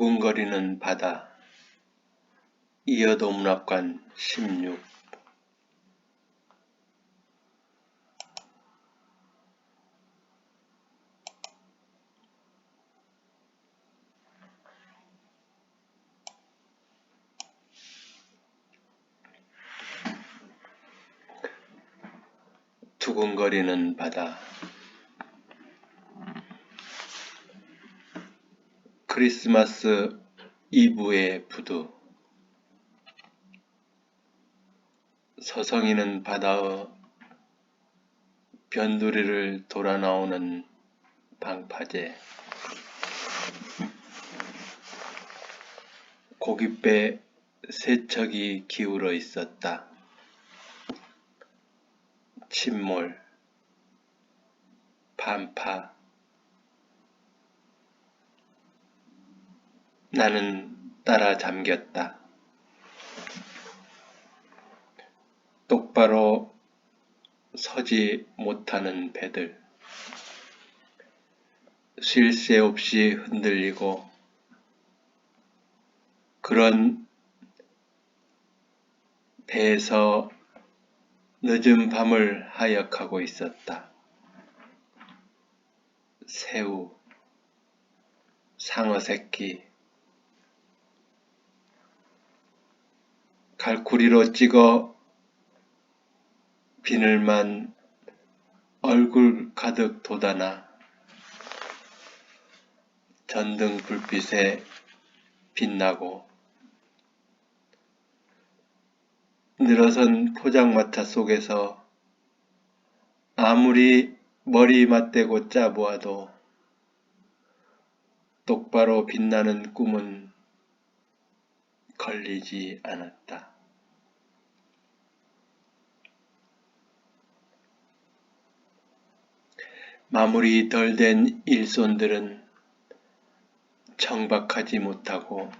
두근거리는 바다. 이여도 문학관 16. 두근거리는 바다. 크리스마스 이브의 부두. 서성이는 바다의 변두리를 돌아 나오는 방파제. 고깃배 세척이 기울어 있었다. 침몰, 반파. 나는 따라 잠겼다. 똑바로 서지 못하는 배들. 쉴 새 없이 흔들리고 그런 배에서 늦은 밤을 하역하고 있었다. 새우, 상어 새끼, 갈고리로 찍어 비늘만 얼굴 가득 돋아나 전등 불빛에 빛나고 늘어선 포장마차 속에서 아무리 머리 맞대고 짜보아도 똑바로 빛나는 꿈은 걸리지 않았다. 마무리 덜 된 일손들은 청박하지 못하고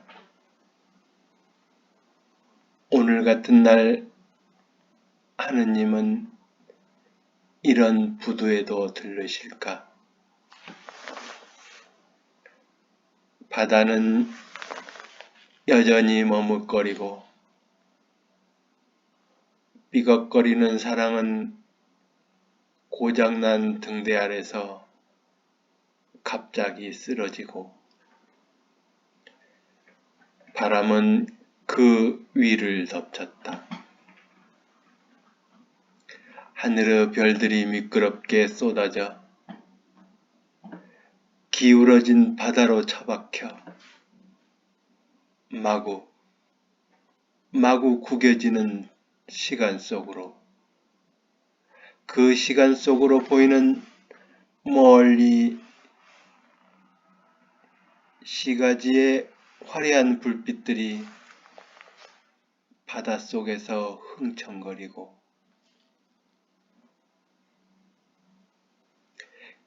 오늘 같은 날 하느님은 이런 부두에도 들르실까? 바다는 여전히 머뭇거리고 삐걱거리는 사랑은 고장난 등대 아래서 갑자기 쓰러지고 바람은 그 위를 덮쳤다. 하늘의 별들이 미끄럽게 쏟아져 기울어진 바다로 처박혀 마구 구겨지는 시간 속으로 그 시간 속으로 보이는 멀리 시가지의 화려한 불빛들이 바닷속에서 흥청거리고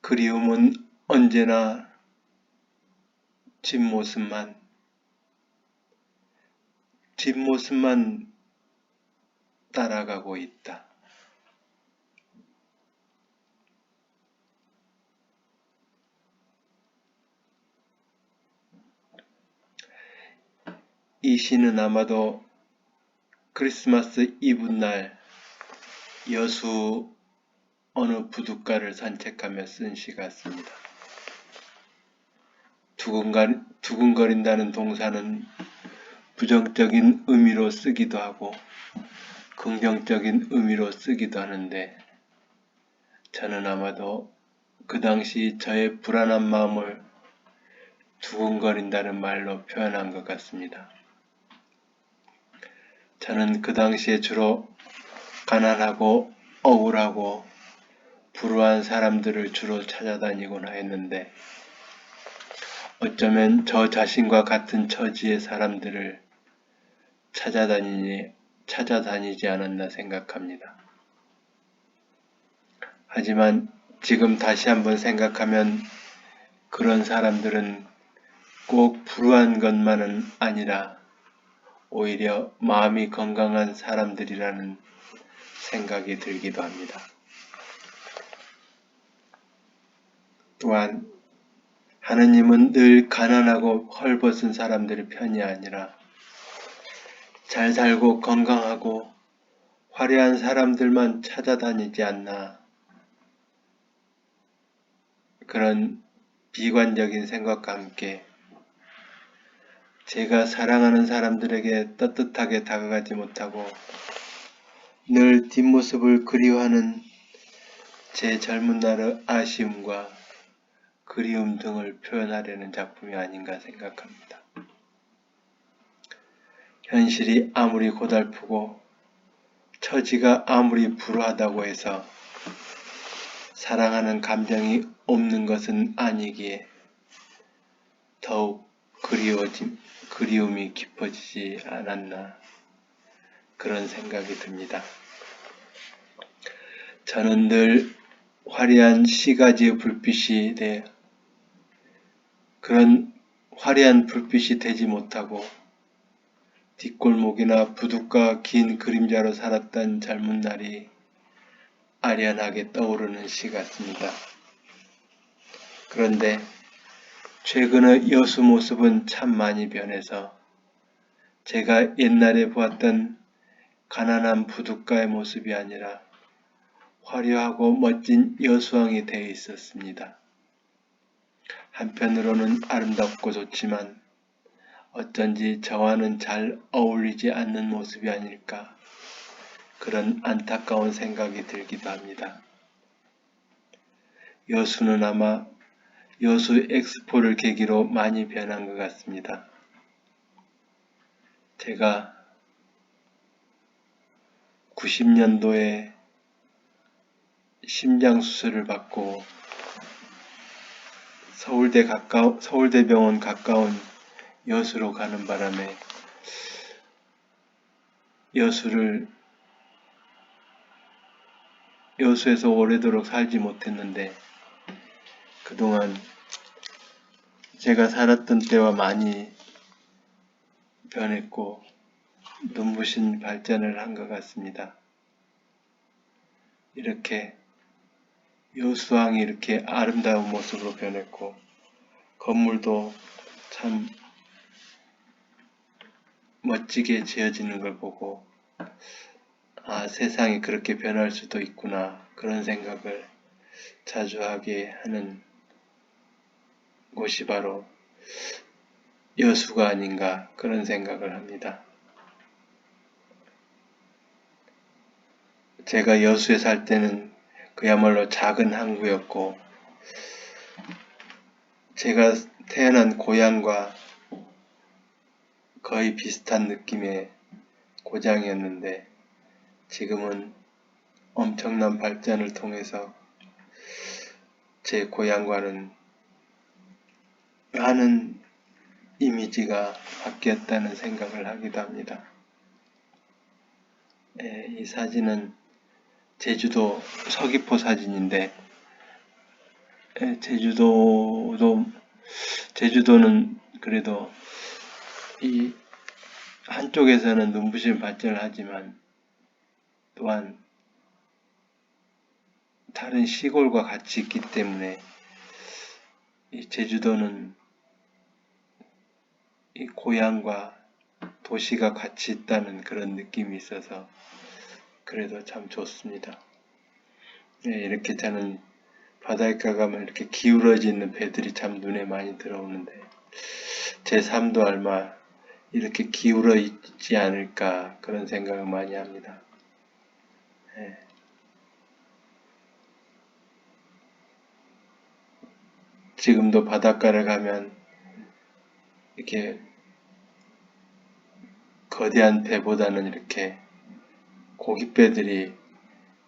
그리움은 언제나 뒷모습만 따라가고 있다. 이 시는 아마도 크리스마스 이브날 여수 어느 부둣가를 산책하며 쓴 시 같습니다. 두근거린다는 동사는 부정적인 의미로 쓰기도 하고 긍정적인 의미로 쓰기도 하는데 저는 아마도 그 당시 저의 불안한 마음을 두근거린다는 말로 표현한 것 같습니다. 저는 그 당시에 주로 가난하고 억울하고 불우한 사람들을 주로 찾아다니곤 했는데 어쩌면 저 자신과 같은 처지의 사람들을 찾아다니지 않았나 생각합니다. 하지만 지금 다시 한번 생각하면 그런 사람들은 꼭 불우한 것만은 아니라 오히려 마음이 건강한 사람들이라는 생각이 들기도 합니다. 또한 하느님은 늘 가난하고 헐벗은 사람들의 편이 아니라 잘 살고 건강하고 화려한 사람들만 찾아다니지 않나. 그런 비관적인 생각과 함께 제가 사랑하는 사람들에게 떳떳하게 다가가지 못하고 늘 뒷모습을 그리워하는 제 젊은 날의 아쉬움과 그리움 등을 표현하려는 작품이 아닌가 생각합니다. 현실이 아무리 고달프고 처지가 아무리 불우하다고 해서 사랑하는 감정이 없는 것은 아니기에 더욱 그리움이 깊어지지 않았나 그런 생각이 듭니다. 저는 늘 화려한 시가지의 불빛이 그런 화려한 불빛이 되지 못하고 뒷골목이나 부둣가 긴 그림자로 살았던 젊은 날이 아련하게 떠오르는 시 같습니다. 그런데 최근의 여수 모습은 참 많이 변해서 제가 옛날에 보았던 가난한 부둣가의 모습이 아니라 화려하고 멋진 여수왕이 되어 있었습니다. 한편으로는 아름답고 좋지만 어쩐지 저와는 잘 어울리지 않는 모습이 아닐까 그런 안타까운 생각이 들기도 합니다. 여수는 아마 여수 엑스포를 계기로 많이 변한 것 같습니다. 제가 90년도에 심장수술을 받고 서울대병원 가까운 여수로 가는 바람에 여수에서 오래도록 살지 못했는데 그동안 제가 살았던 때와 많이 변했고 눈부신 발전을 한 것 같습니다. 이렇게 여수항이 이렇게 아름다운 모습으로 변했고 건물도 참 멋지게 지어지는 걸 보고 세상이 그렇게 변할 수도 있구나 그런 생각을 자주 하게 하는 곳이 바로 여수가 아닌가 그런 생각을 합니다. 제가 여수에 살 때는 그야말로 작은 항구였고 제가 태어난 고향과 거의 비슷한 느낌의 고장이었는데 지금은 엄청난 발전을 통해서 제 고향과는 많은 이미지가 바뀌었다는 생각을 하기도 합니다. 이 사진은 제주도 서귀포 사진인데 제주도는 그래도 이 한쪽에서는 눈부신 발전을 하지만 또한 다른 시골과 같이 있기 때문에 이 제주도는 이 고향과 도시가 같이 있다는 그런 느낌이 있어서 그래도 참 좋습니다. 이렇게 저는 바다에 가면 이렇게 기울어져 있는 배들이 참 눈에 많이 들어오는데 제 삶도 아마 이렇게 기울어 있지 않을까 그런 생각을 많이 합니다. 지금도 바닷가를 가면 이렇게 거대한 배보다는 이렇게 고깃배들이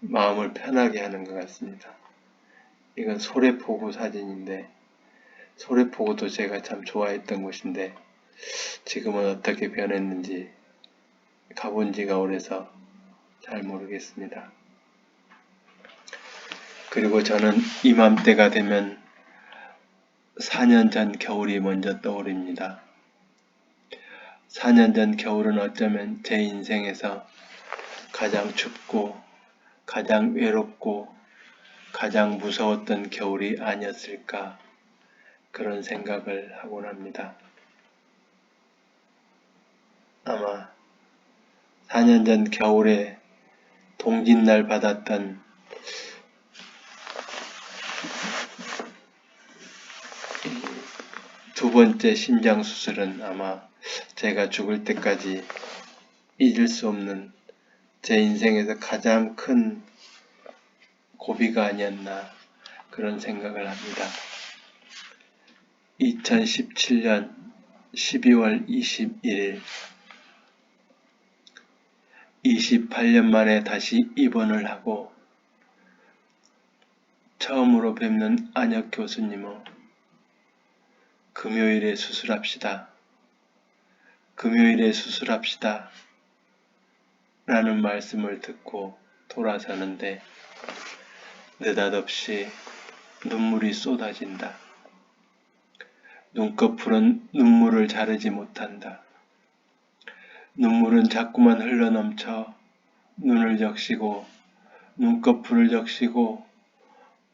마음을 편하게 하는 것 같습니다. 이건 소래포구 사진인데 소래포구도 제가 참 좋아했던 곳인데 지금은 어떻게 변했는지 가본 지가 오래서 잘 모르겠습니다. 그리고 저는 이맘때가 되면 4년 전 겨울이 먼저 떠오릅니다. 4년 전 겨울은 어쩌면 제 인생에서 가장 춥고 가장 외롭고 가장 무서웠던 겨울이 아니었을까 그런 생각을 하곤 합니다. 아마 4년 전 겨울에 동짓날 받았던 두 번째 심장 수술은 아마 제가 죽을 때까지 잊을 수 없는 제 인생에서 가장 큰 고비가 아니었나 그런 생각을 합니다. 2017년 12월 21일 28년 만에 다시 입원을 하고 처음으로 뵙는 안혁 교수님은 금요일에 수술합시다. 금요일에 수술합시다. 라는 말씀을 듣고 돌아서는데 느닷없이 눈물이 쏟아진다. 눈꺼풀은 눈물을 자르지 못한다. 눈물은 자꾸만 흘러넘쳐 눈을 적시고 눈꺼풀을 적시고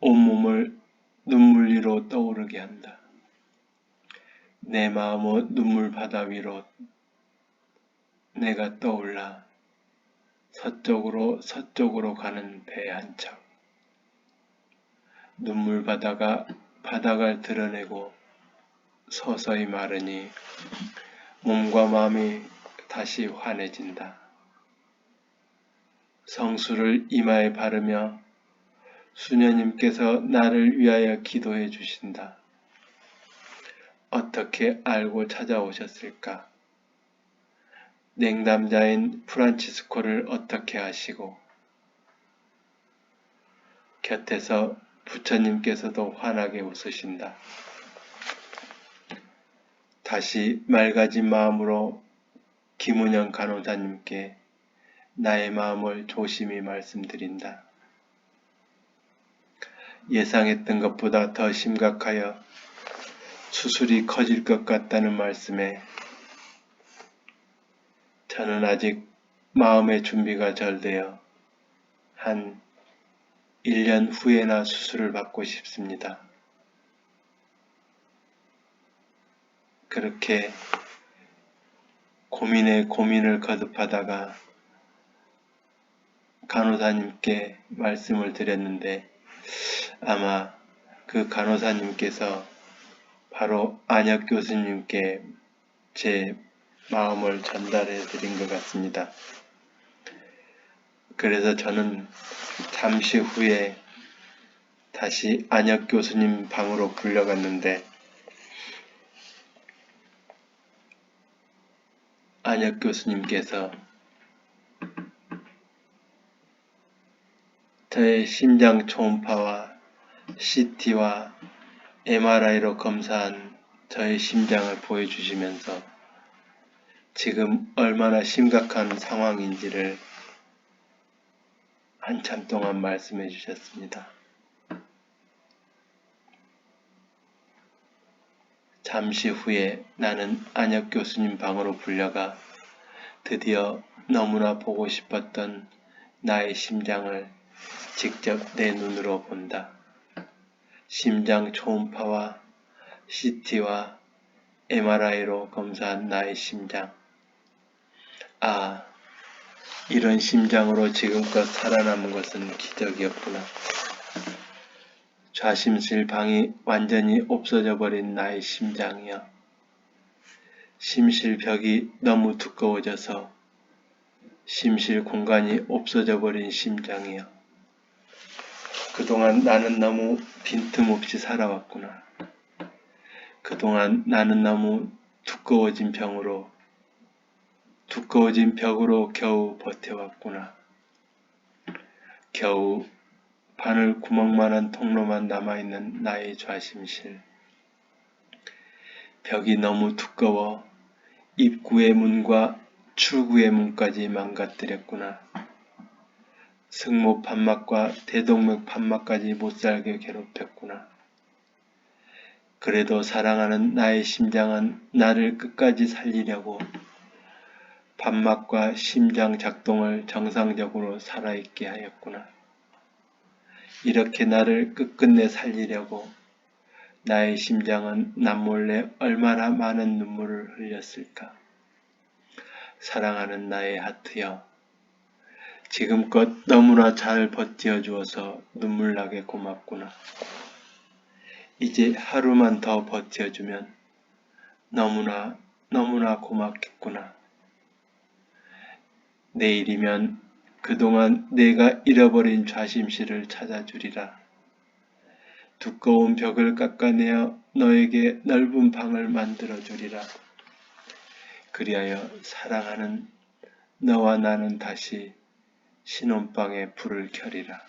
온몸을 눈물 위로 떠오르게 한다. 내 마음의 눈물 바다 위로 내가 떠올라 서쪽으로 가는 배 한 척. 눈물 바다가 바닥을 드러내고 서서히 마르니 몸과 마음이 다시 환해진다. 성수를 이마에 바르며 수녀님께서 나를 위하여 기도해 주신다. 어떻게 알고 찾아오셨을까? 냉담자인 프란치스코를 어떻게 아시고 곁에서 부처님께서도 환하게 웃으신다. 다시 맑아진 마음으로 김은영 간호사님께 나의 마음을 조심히 말씀드린다. 예상했던 것보다 더 심각하여 수술이 커질 것 같다는 말씀에 저는 아직 마음의 준비가 덜 되어 한 1년 후에나 수술을 받고 싶습니다. 그렇게 고민에 고민을 거듭하다가 간호사님께 말씀을 드렸는데 아마 그 간호사님께서 바로 안혁 교수님께 제 마음을 전달해 드린 것 같습니다. 그래서 저는 잠시 후에 다시 안혁 교수님 방으로 불려갔는데 안혁 교수님께서 저의 심장 초음파와 CT와 MRI로 검사한 저의 심장을 보여주시면서 지금 얼마나 심각한 상황인지를 한참 동안 말씀해 주셨습니다. 잠시 후에 나는 안혁 교수님 방으로 불려가 드디어 너무나 보고 싶었던 나의 심장을 직접 내 눈으로 본다. 심장 초음파와 CT와 MRI로 검사한 나의 심장. 아, 이런 심장으로 지금껏 살아남은 것은 기적이었구나. 좌심실방이 완전히 없어져 버린 나의 심장이여. 심실벽이 너무 두꺼워져서 심실 공간이 없어져 버린 심장이여. 그동안 나는 너무 빈틈없이 살아왔구나. 그동안 나는 너무 두꺼워진 벽으로 겨우 버텨왔구나. 겨우 바늘 구멍만한 통로만 남아있는 나의 좌심실. 벽이 너무 두꺼워 입구의 문과 출구의 문까지 망가뜨렸구나. 승모 판막과 대동맥 판막까지 못살게 괴롭혔구나. 그래도 사랑하는 나의 심장은 나를 끝까지 살리려고 판막과 심장 작동을 정상적으로 살아있게 하였구나. 이렇게 나를 끝끝내 살리려고 나의 심장은 남몰래 얼마나 많은 눈물을 흘렸을까. 사랑하는 나의 하트여, 지금껏 너무나 잘 버텨주어서 눈물나게 고맙구나. 이제 하루만 더 버텨주면 너무나 고맙겠구나. 내일이면 그동안 내가 잃어버린 좌심실을 찾아주리라. 두꺼운 벽을 깎아내어 너에게 넓은 방을 만들어주리라. 그리하여 사랑하는 너와 나는 다시 신혼방에 불을 켜리라.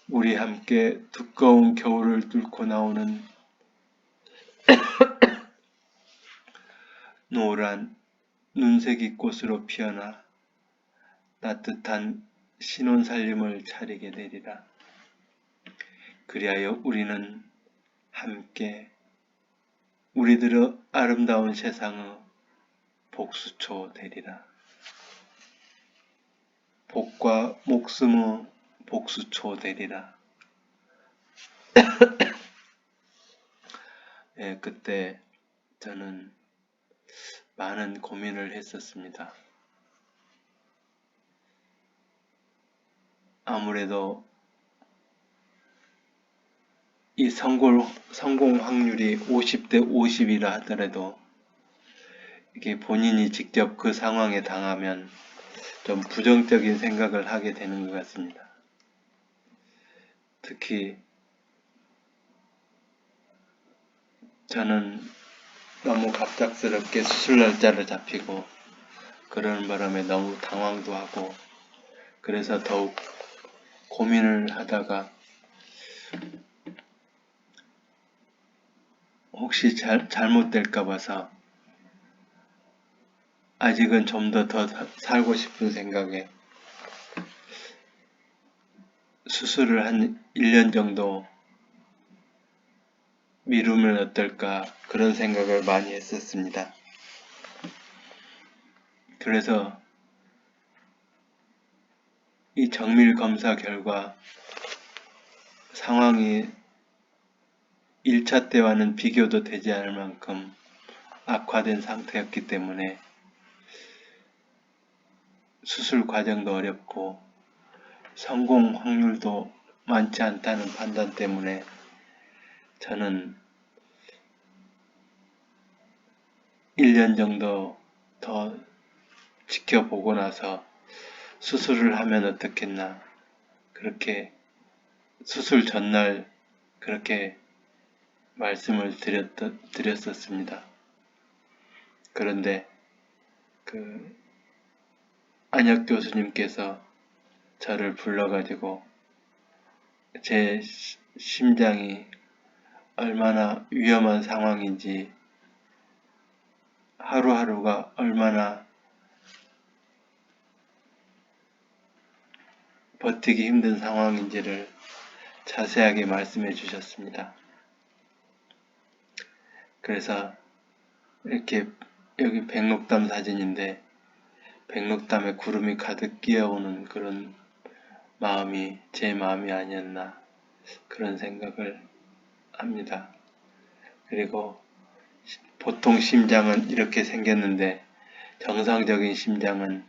우리 함께 두꺼운 겨울을 뚫고 나오는 노란 눈색이 꽃으로 피어나 따뜻한 신혼살림을 차리게 되리라. 그리하여 우리는 함께 우리들의 아름다운 세상의 복수초 되리라. 복과 목숨의 복수초 되리라. 예, 그때 저는 많은 고민을 했었습니다. 아무래도 이 성공 확률이 50대 50이라 하더라도 이게 본인이 직접 그 상황에 당하면 좀 부정적인 생각을 하게 되는 것 같습니다. 특히 저는 너무 갑작스럽게 수술 날짜를 잡히고 그러는 바람에 너무 당황도 하고 그래서 더욱 고민을 하다가 혹시 잘못될까 봐서 아직은 좀 더 살고 싶은 생각에 수술을 한 1년 정도 미루면 어떨까 그런 생각을 많이 했었습니다. 그래서 이 정밀 검사 결과 상황이 1차 때와는 비교도 되지 않을 만큼 악화된 상태였기 때문에 수술 과정도 어렵고 성공 확률도 많지 않다는 판단 때문에 저는 1년 정도 더 지켜보고 나서 수술을 하면 어떻겠나 그렇게 수술 전날 그렇게 말씀을 드렸었습니다. 그런데 그 안혁 교수님께서 저를 불러가지고 제 심장이 얼마나 위험한 상황인지 하루하루가 얼마나 버티기 힘든 상황인지를 자세하게 말씀해 주셨습니다. 그래서 이렇게 여기 백록담 사진인데 백록담에 구름이 가득 끼어오는 그런 마음이 제 마음이 아니었나 그런 생각을 합니다. 그리고 보통 심장은 이렇게 생겼는데 정상적인 심장은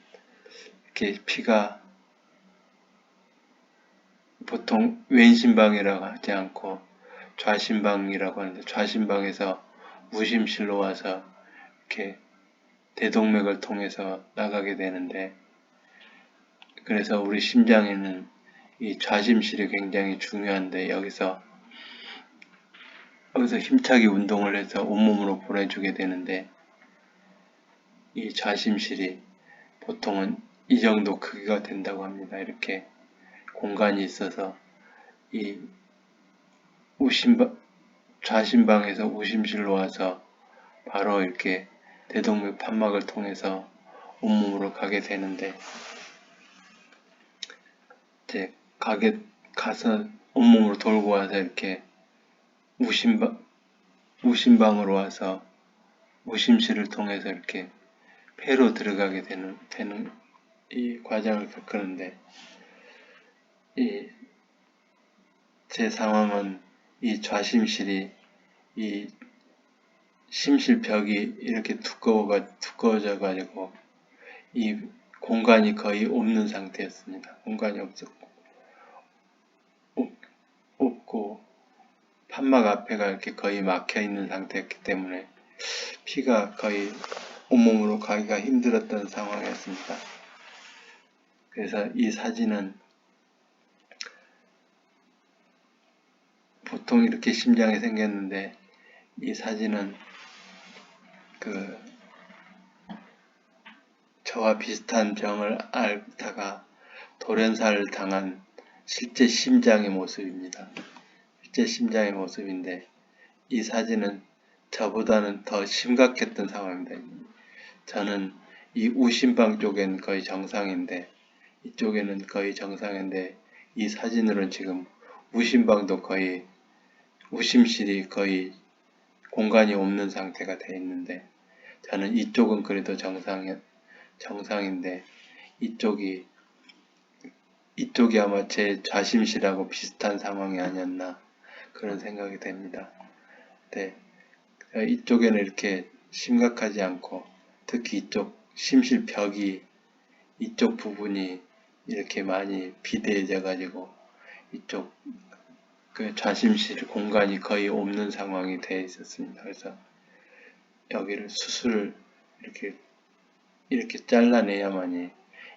이렇게 피가 보통 왼심방이라고 하지 않고 좌심방이라고 하는데 좌심방에서 우심실로 와서 이렇게 대동맥을 통해서 나가게 되는데 그래서 우리 심장에는 이 좌심실이 굉장히 중요한데 여기서 힘차게 운동을 해서 온몸으로 보내주게 되는데 이 좌심실이 보통은 이 정도 크기가 된다고 합니다. 이렇게 공간이 있어서 이 좌심방에서 우심실로 와서 바로 이렇게 대동맥 판막을 통해서 온몸으로 가게 되는데 이제 가서 온몸으로 돌고 와서 이렇게 우심방으로 와서 우심실을 통해서 이렇게 폐로 들어가게 되는 이 과정을 겪는데 제 상황은 이 좌심실이 이 심실벽이 이렇게 두꺼워져 가지고 이 공간이 거의 없는 상태였습니다. 공간이 없고 판막 앞에가 이렇게 거의 막혀 있는 상태였기 때문에 피가 거의 온몸으로 가기가 힘들었던 상황이었습니다. 그래서 이 사진은 보통 이렇게 심장이 생겼는데 이 사진은 저와 비슷한 병을 앓다가 돌연사를 당한 실제 심장의 모습입니다. 실제 심장의 모습인데 이 사진은 저보다는 더 심각했던 상황입니다. 저는 이 우심방 쪽엔 거의 정상인데 이쪽에는 거의 정상인데 이 사진으로는 지금 우심방도 거의 우심실이 거의 공간이 없는 상태가 되어 있는데 저는 이쪽은 그래도 정상인데 이쪽이 아마 제 좌심실하고 비슷한 상황이 아니었나 그런 생각이 됩니다. 네, 이쪽에는 이렇게 심각하지 않고 특히 이쪽 심실벽이 이쪽 부분이 이렇게 많이 비대해져 가지고 이쪽 좌심실 공간이 거의 없는 상황이 되어 있었습니다. 그래서 여기를 수술을 이렇게 잘라내야만이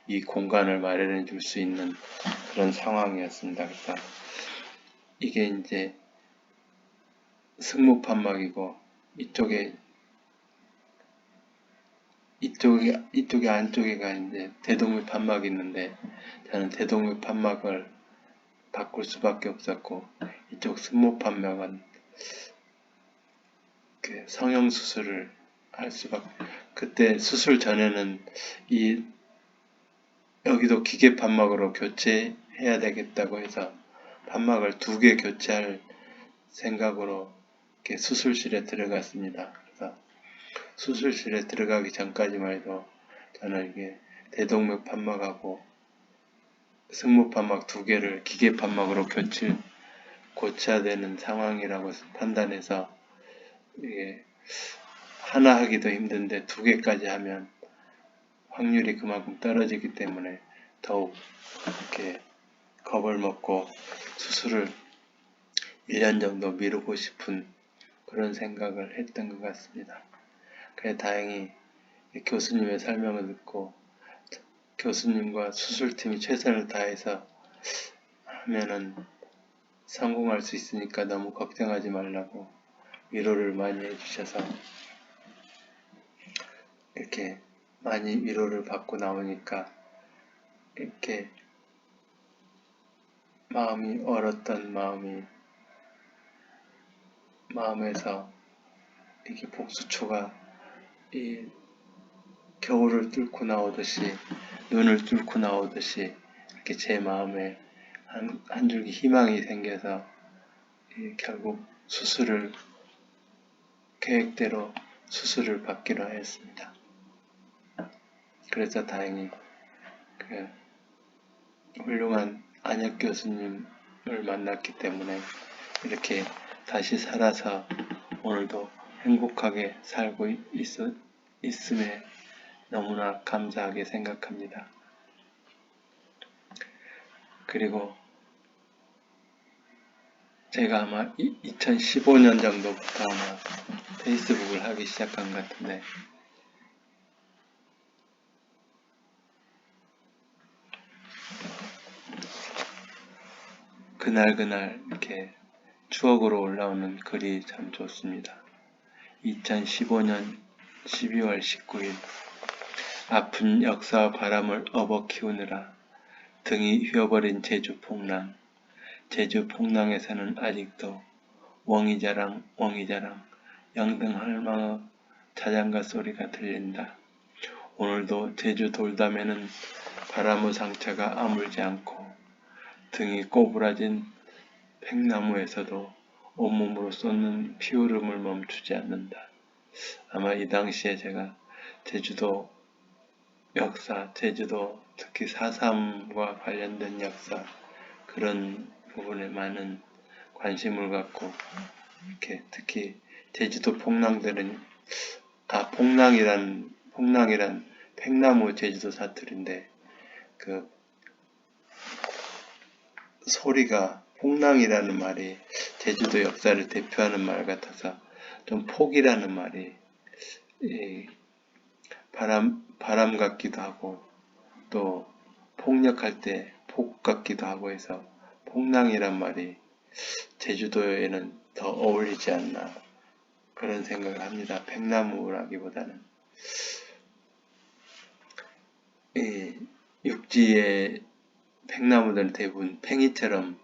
이 공간을 마련해 줄 수 있는 그런 상황이었습니다. 그래서 이게 이제 승모판막이고 이쪽에 안쪽에가 이제 대동맥 판막이 있는데 저는 대동맥 판막을 바꿀 수밖에 없었고 이쪽 승모판막은 성형 수술을 할 수밖에. 그때 수술 전에는 여기도 기계 판막으로 교체해야 되겠다고 해서 판막을 2개 교체할 생각으로 이렇게 수술실에 들어갔습니다. 그래서 수술실에 들어가기 전까지만 해도 저는 이게 대동맥 판막하고 승모 판막 2개를 기계 판막으로 고쳐야 되는 상황이라고 판단해서 이게 하나 하기도 힘든데 2개까지 하면 확률이 그만큼 떨어지기 때문에 더욱 이렇게 겁을 먹고 수술을 1년 정도 미루고 싶은 그런 생각을 했던 것 같습니다. 그래 다행히 교수님의 설명을 듣고 교수님과 수술팀이 최선을 다해서 하면은 성공할 수 있으니까 너무 걱정하지 말라고 위로를 많이 해주셔서 이렇게 많이 위로를 받고 나오니까 이렇게 마음이 얼었던 마음에서 이렇게 복수초가 이 겨울을 뚫고 나오듯이 눈을 뚫고 나오듯이 이렇게 제 마음에 한 줄기 희망이 생겨서 결국 계획대로 수술을 받기로 하였습니다. 그래서 다행히 훌륭한 안혁 교수님을 만났기 때문에 이렇게 다시 살아서 오늘도 행복하게 살고 있음에 너무나 감사하게 생각합니다. 그리고 제가 아마 2015년 정도부터 아마 페이스북을 하기 시작한 것 같은데 그날 이렇게 추억으로 올라오는 글이 참 좋습니다. 2015년 12월 19일 아픈 역사와 바람을 업어 키우느라 등이 휘어버린 제주 풍랑. 제주 풍랑에서는 아직도 웡이자랑 영등할망어 자장가 소리가 들린다. 오늘도 제주 돌담에는 바람의 상처가 아물지 않고 등이 꼬부라진 팽나무에서도 온몸으로 쏟는 피울음을 멈추지 않는다. 아마 이 당시에 제가 제주도 역사, 제주도 특히 4.3과 관련된 역사 그런 부분에 많은 관심을 갖고 이렇게 특히 제주도 폭랑들은 폭랑이란 팽나무 제주도 사투리인데 그 소리가 폭랑이라는 말이 제주도 역사를 대표하는 말 같아서 좀 폭이라는 말이 바람 같기도 하고 또 폭력할 때 폭 같기도 하고 해서 폭랑이란 말이 제주도에는 더 어울리지 않나 그런 생각을 합니다. 팽나무라기보다는 육지의 팽나무들은 대부분 팽이처럼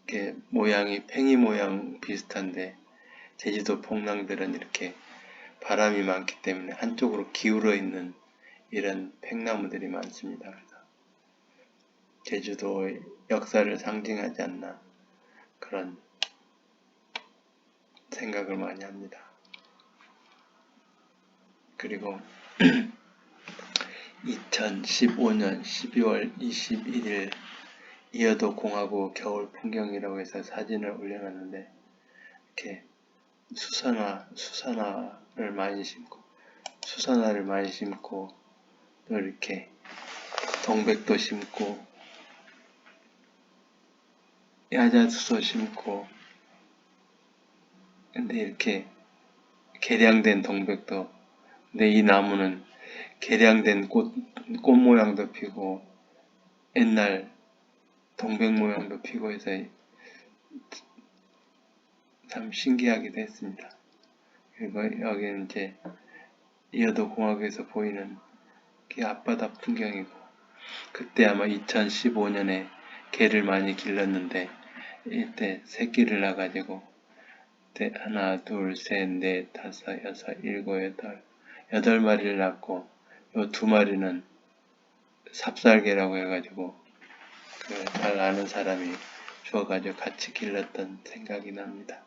이렇게 모양이 팽이 모양 비슷한데 제주도 폭랑들은 이렇게 바람이 많기 때문에 한쪽으로 기울어 있는 이런 팽나무들이 많습니다. 그래서 제주도의 역사를 상징하지 않나 그런 생각을 많이 합니다. 그리고 2015년 12월 21일 이어도 공하고 겨울 풍경이라고 해서 사진을 올려놨는데 이렇게 수선화를 많이 심고 또 이렇게 동백도 심고 야자수도 심고 근데 이렇게 개량된 동백도 근데 이 나무는 개량된 꽃 모양도 피고 옛날 동백 모양도 피고 해서 참 신기하기도 했습니다. 그리고 여기는 이제 이어도 공학에서 보이는 게 앞바다 풍경이고 그때 아마 2015년에 개를 많이 길렀는데 이때 새끼를 낳아가지고 그때 하나 둘셋넷 다섯 여섯 일곱 여덟 마리를 낳고 요 두 마리는 삽살개라고 해가지고 그 잘 아는 사람이 주어가지고 같이 길렀던 생각이 납니다.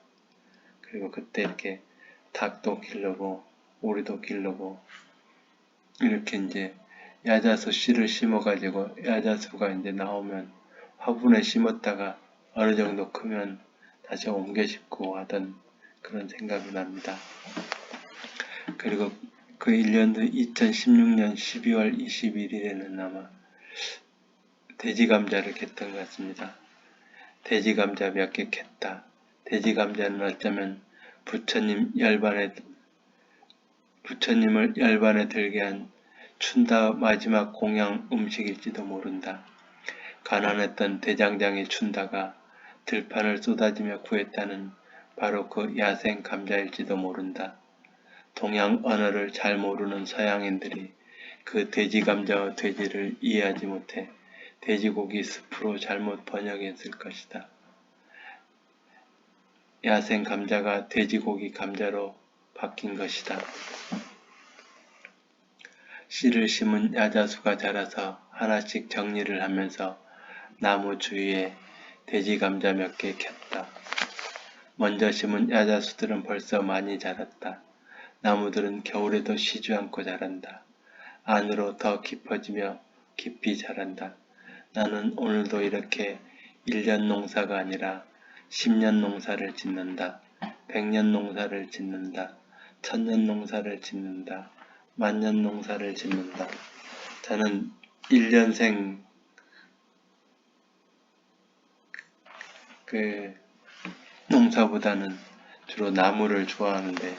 그리고 그때 이렇게 닭도 기르고 오리도 기르고 이렇게 이제 야자수 씨를 심어가지고 야자수가 이제 나오면 화분에 심었다가 어느 정도 크면 다시 옮겨 심고 하던 그런 생각이 납니다. 그리고 그 1년도 2016년 12월 21일에는 아마 돼지감자를 캤던 것 같습니다. 돼지감자 몇 개 캤다. 돼지감자는 어쩌면 부처님을 열반에 들게 한 춘다 마지막 공양 음식일지도 모른다. 가난했던 대장장이 춘다가 들판을 쏟아지며 구했다는 바로 그 야생 감자일지도 모른다. 동양 언어를 잘 모르는 서양인들이 그 돼지감자와 돼지를 이해하지 못해 돼지고기 숲으로 잘못 번역했을 것이다. 야생 감자가 돼지고기 감자로 바뀐 것이다. 씨를 심은 야자수가 자라서 하나씩 정리를 하면서 나무 주위에 돼지 감자 몇 개 켰다. 먼저 심은 야자수들은 벌써 많이 자랐다. 나무들은 겨울에도 쉬지 않고 자란다. 안으로 더 깊어지며 깊이 자란다. 나는 오늘도 이렇게 1년 농사가 아니라 10년 농사를 짓는다. 100년 농사를 짓는다. 1000년 농사를 짓는다. 만년 농사를 짓는다. 저는 1년생 그 농사보다는 주로 나무를 좋아하는데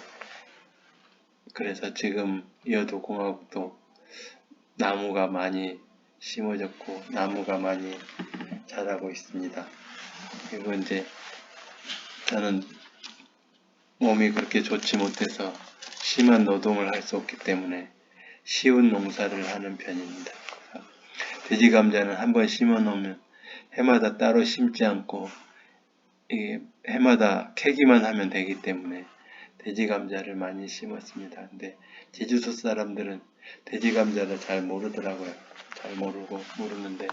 그래서 지금 이어도 공화국도 나무가 많이 심어졌고 나무가 많이 자라고 있습니다. 그리고 이제 저는 몸이 그렇게 좋지 못해서 심한 노동을 할 수 없기 때문에 쉬운 농사를 하는 편입니다. 돼지감자는 한번 심어 놓으면 해마다 따로 심지 않고 해마다 캐기만 하면 되기 때문에 돼지감자를 많이 심었습니다. 근데 제주도 사람들은 돼지감자를 잘 모르더라고요. 잘 모르는데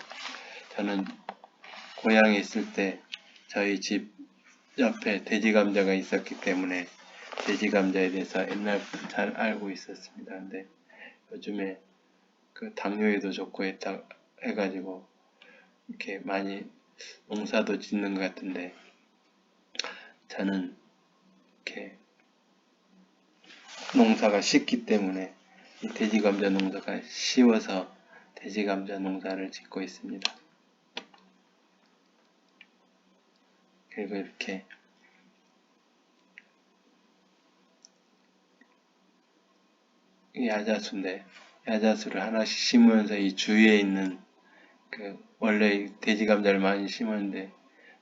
저는 고향에 있을 때 저희 집 옆에 돼지감자가 있었기 때문에 돼지감자에 대해서 옛날부터 잘 알고 있었습니다. 근데 요즘에 그 당뇨에도 좋고 해가지고 이렇게 많이 농사도 짓는 것 같은데 저는 이렇게 농사가 쉽기 때문에 이 돼지감자 농사가 쉬워서 돼지감자 농사를 짓고 있습니다. 그리고 이렇게 야자수인데 야자수를 하나씩 심으면서 이 주위에 있는 원래 돼지감자를 많이 심었는데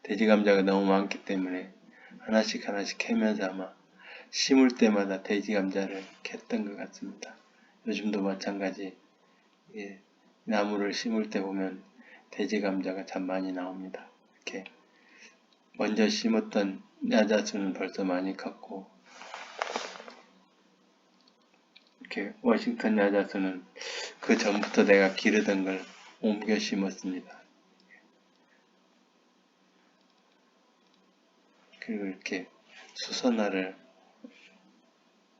돼지감자가 너무 많기 때문에 하나씩 캐면서 아마 심을 때마다 돼지감자를 캤던 것 같습니다. 요즘도 마찬가지 나무를 심을 때 보면 돼지감자가 참 많이 나옵니다. 이렇게 먼저 심었던 야자수는 벌써 많이 컸고 이렇게 워싱턴 야자수는 그 전부터 내가 기르던 걸 옮겨 심었습니다. 그리고 이렇게 수선화를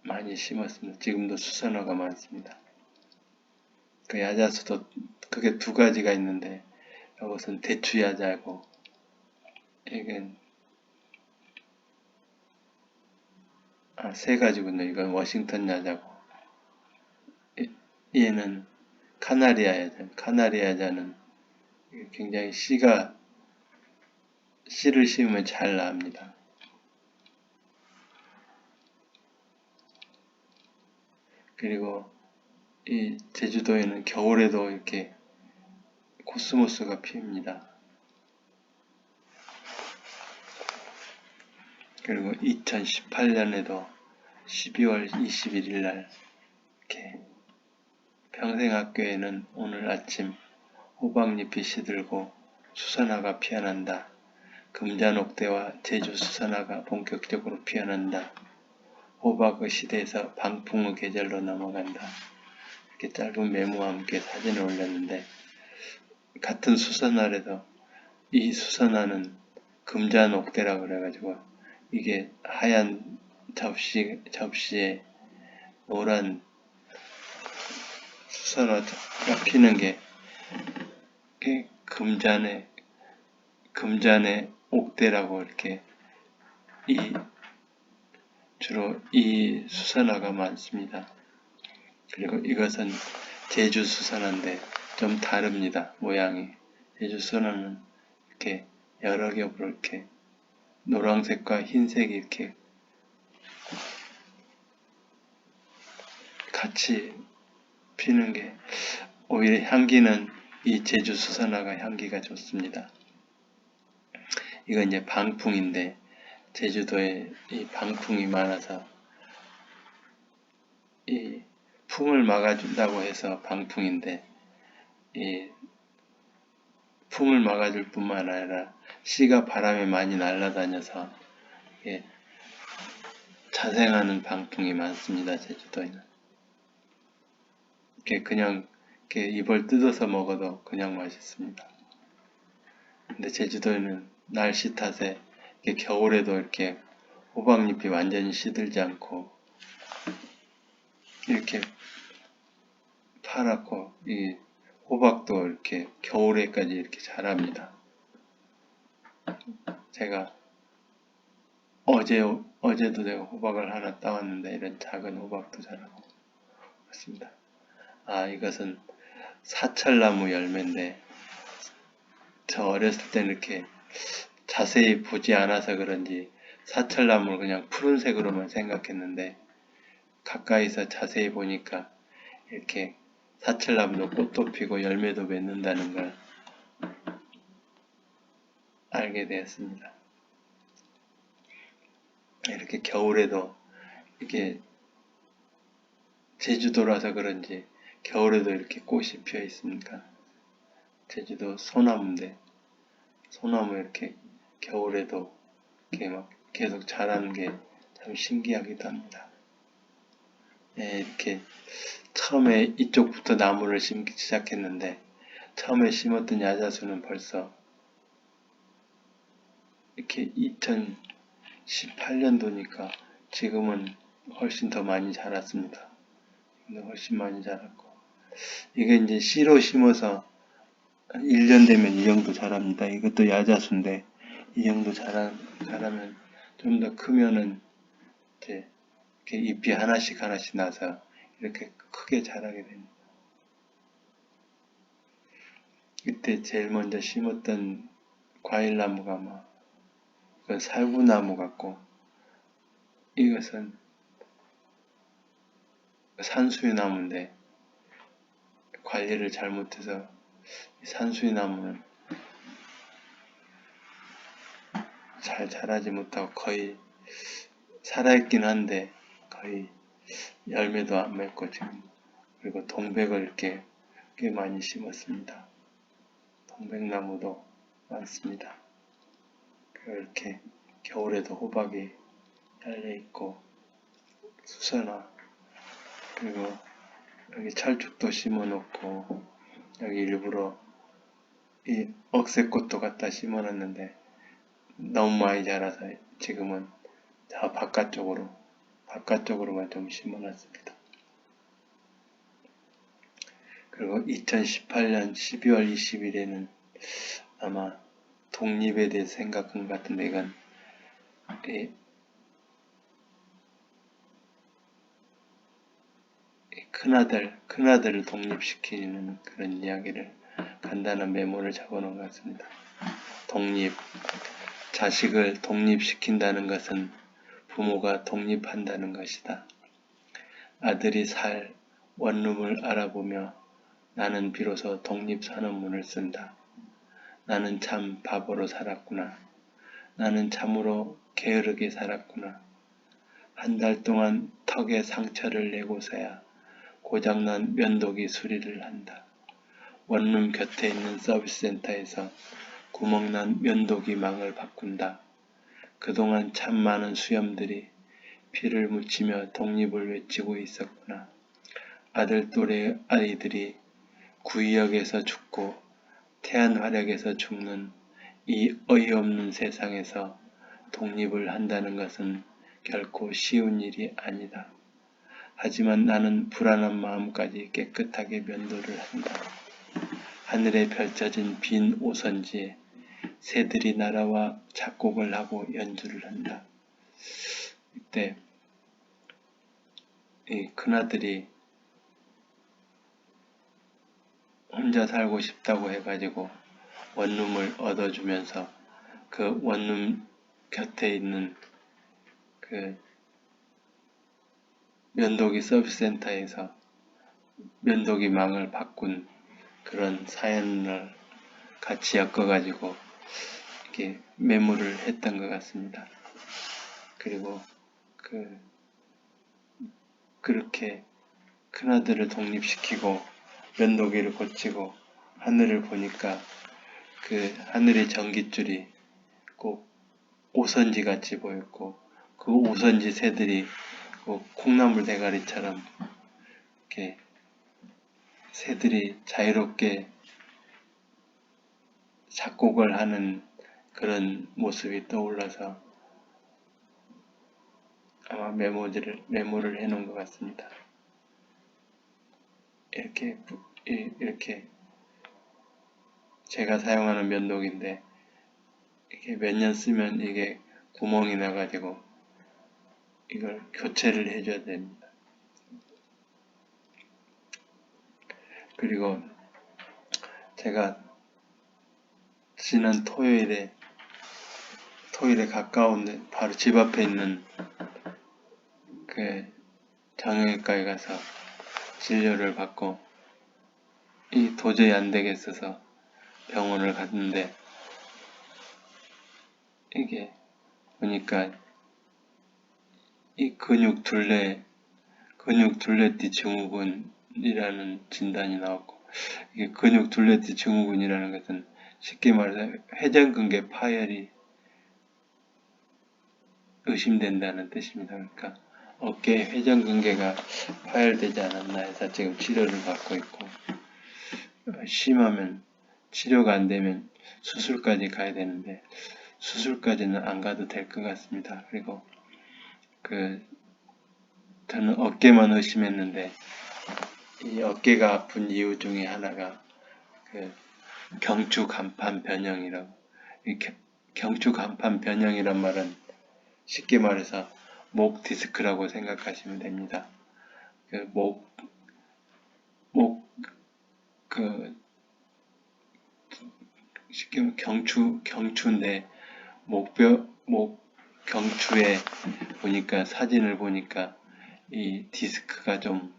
많이 심었습니다. 지금도 수선화가 많습니다. 그 야자수도 그게 두 가지가 있는데 이것은 대추야자고 이건 세 가지군요. 이건 워싱턴 야자고 얘는 카나리아 야자. 카나리아 야자는 굉장히 씨를 심으면 잘 나옵니다. 그리고 이 제주도에는 겨울에도 이렇게 코스모스가 피웁니다. 그리고 2018년에도 12월 21일 날 이렇게 평생학교에는 오늘 아침 호박잎이 시들고 수선화가 피어난다. 금잔옥대와 제주수선화가 본격적으로 피어난다. 호박의 시대에서 방풍의 계절로 넘어간다. 이렇게 짧은 메모와 함께 사진을 올렸는데 같은 수선화라도 이 수선화는 금잔옥대라고 그래가지고 이게 하얀 접시에 노란 수선화가 피는 게 금잔의 옥대라고 이렇게 주로 이 수선화가 많습니다. 그리고 이것은 제주 수선화인데 좀 다릅니다. 모양이. 제주 수선화는 이렇게 여러 겹으로 이렇게 노란색과 흰색이 이렇게 같이 피는 게 오히려 향기는 이 제주 수선화가 향기가 좋습니다. 이건 이제 방풍인데 제주도에 이 방풍이 많아서 이 풍을 막아준다고 해서 방풍인데 이 풍을 막아줄 뿐만 아니라 씨가 바람에 많이 날아다녀서 자생하는 방풍이 많습니다. 제주도에는 그냥 입을 뜯어서 먹어도 그냥 맛있습니다. 근데 제주도에는 날씨 탓에 겨울에도 이렇게 호박잎이 완전히 시들지 않고 이렇게 파랗고 이 호박도 이렇게 겨울에까지 이렇게 자랍니다. 제가 어제도 내가 호박을 하나 따왔는데 이런 작은 호박도 자라고 그렇습니다. 이것은 사철나무 열매인데 저 어렸을 때는 이렇게 자세히 보지 않아서 그런지 사철나무를 그냥 푸른색으로만 생각했는데 가까이서 자세히 보니까 이렇게 사철나무도 꽃도 피고 열매도 맺는다는 걸 알게 되었습니다. 이렇게 겨울에도 이게 제주도라서 그런지 겨울에도 이렇게 꽃이 피어 있습니까? 제주도 소나무인데 소나무 이렇게 겨울에도 이렇게 막 계속 자라는 게 참 신기하기도 합니다. 이렇게 처음에 이쪽부터 나무를 심기 시작했는데 처음에 심었던 야자수는 벌써 이렇게 2018년도니까 지금은 훨씬 더 많이 자랐습니다. 훨씬 많이 자랐고 이게 이제 씨로 심어서 1년 되면 이 정도 자랍니다. 이것도 야자수인데 이 정도 자라면 좀 더 크면은 이제 이렇게 잎이 하나씩 나서 이렇게 크게 자라게 됩니다. 이때 제일 먼저 심었던 과일나무가 이건 살구나무 같고, 이것은 산수유 나무인데 관리를 잘못해서 산수유 나무는 잘 자라지 못하고 거의 살아있긴 한데 거의 열매도 안 맺고 지금. 그리고 동백을 이렇게 꽤 많이 심었습니다. 동백나무도 많습니다. 이렇게 겨울에도 호박이 달려있고 수선화, 그리고 여기 찰죽도 심어놓고 여기 일부러 이 억새꽃도 갖다 심어놨는데 너무 많이 자라서 지금은 다 바깥쪽으로만 좀 심어놨습니다. 그리고 2018년 12월 20일에는 아마 독립에 대해 생각한 것 같은데, 이건 큰아들을 독립시키는 그런 이야기를 간단한 메모를 적어놓은 것 같습니다. 자식을 독립시킨다는 것은 부모가 독립한다는 것이다. 아들이 살 원룸을 알아보며 나는 비로소 독립선언문을 쓴다. 나는 참 바보로 살았구나. 나는 참으로 게으르게 살았구나. 한 달 동안 턱에 상처를 내고서야 고장난 면도기 수리를 한다. 원룸 곁에 있는 서비스 센터에서 구멍난 면도기 망을 바꾼다. 그동안 참 많은 수염들이 피를 묻히며 독립을 외치고 있었구나. 아들 또래 아이들이 구의역에서 죽고 태안화력에서 죽는 이 어이없는 세상에서 독립을 한다는 것은 결코 쉬운 일이 아니다. 하지만 나는 불안한 마음까지 깨끗하게 면도를 한다. 하늘에 펼쳐진 빈 오선지에 새들이 날아와 작곡을 하고 연주를 한다. 이때 이 큰아들이 혼자 살고 싶다고 해가지고 원룸을 얻어주면서 그 원룸 곁에 있는 그 면도기 서비스 센터에서 면도기 망을 바꾼 그런 사연을 같이 엮어가지고 이렇게 메모를 했던 것 같습니다. 그리고 그렇게 큰아들을 독립시키고 면도기를 고치고 하늘을 보니까 그 하늘의 전깃줄이 꼭 오선지 같이 보였고, 그 오선지 새들이 콩나물 대가리처럼 이렇게 새들이 자유롭게 작곡을 하는 그런 모습이 떠올라서 아마 메모를 해놓은 것 같습니다. 이렇게 제가 사용하는 면도기인데 이게 몇 년 쓰면 이게 구멍이 나가지고 이걸 교체를 해줘야 됩니다. 그리고 제가 지난 토요일에 가까운데 바로 집 앞에 있는 그 정형외과에 가서 진료를 받고 도저히 안 되겠어서 병원을 갔는데, 이게 보니까 이 근육 둘레띠 증후군이라는 진단이 나왔고, 이게 근육 둘레띠 증후군이라는 것은 쉽게 말해서 회전근개 파열이 의심된다는 뜻입니다. 그러니까 어깨 회전근개가 파열되지 않았나 해서 지금 치료를 받고 있고, 심하면 치료가 안 되면 수술까지 가야 되는데 수술까지는 안 가도 될 것 같습니다. 그리고 저는 어깨만 의심했는데 이 어깨가 아픈 이유 중에 하나가 경추 간판 변형이라고. 경추 간판 변형이란 말은 쉽게 말해서 목 디스크라고 생각하시면 됩니다. 그 그, 쉽게 말하면 경추인데, 목 경추에 보니까, 사진을 보니까, 이 디스크가 좀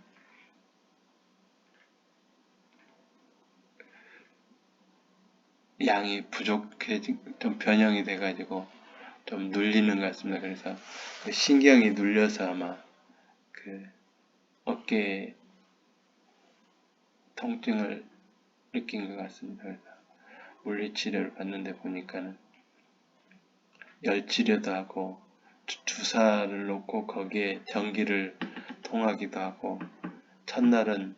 양이 좀 변형이 돼가지고 좀 눌리는 것 같습니다. 그래서 그 신경이 눌려서 아마 그 어깨 통증을 느낀 것 같습니다. 그래서 물리치료를 받는데 보니까는 열치료도 하고 주사를 놓고 거기에 전기를 통하기도 하고 첫날은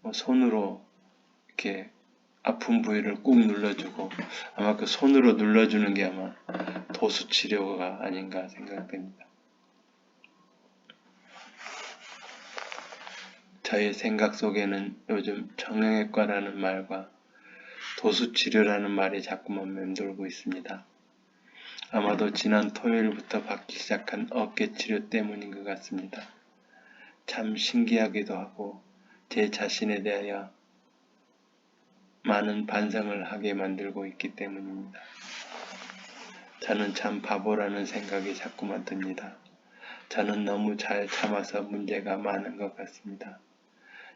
뭐 손으로 이렇게 아픈 부위를 꾹 눌러주고 아마 그 손으로 눌러주는 게 아마 도수 치료가 아닌가 생각됩니다. 저의 생각 속에는 요즘 정형외과라는 말과 도수치료라는 말이 자꾸만 맴돌고 있습니다. 아마도 지난 토요일부터 받기 시작한 어깨치료 때문인 것 같습니다. 참 신기하기도 하고 제 자신에 대하여 많은 반성을 하게 만들고 있기 때문입니다. 저는 참 바보라는 생각이 자꾸만 듭니다. 저는 너무 잘 참아서 문제가 많은 것 같습니다.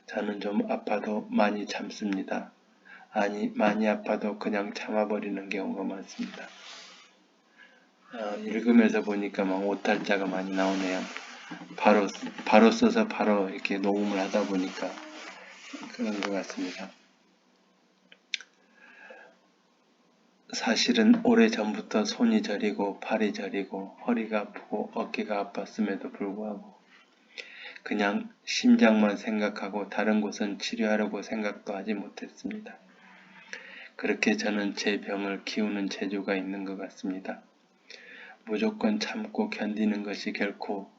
저는 좀 아파도 많이 참습니다. 아니, 많이 아파도 그냥 참아버리는 경우가 많습니다. 읽으면서 보니까 막 오탈자가 많이 나오네요. 바로 써서 바로 이렇게 녹음을 하다 보니까 그런 것 같습니다. 사실은 오래전부터 손이 저리고 팔이 저리고 허리가 아프고 어깨가 아팠음에도 불구하고 그냥 심장만 생각하고 다른 곳은 치료하려고 생각도 하지 못했습니다. 그렇게 저는 제 병을 키우는 재주가 있는 것 같습니다. 무조건 참고 견디는 것이 결코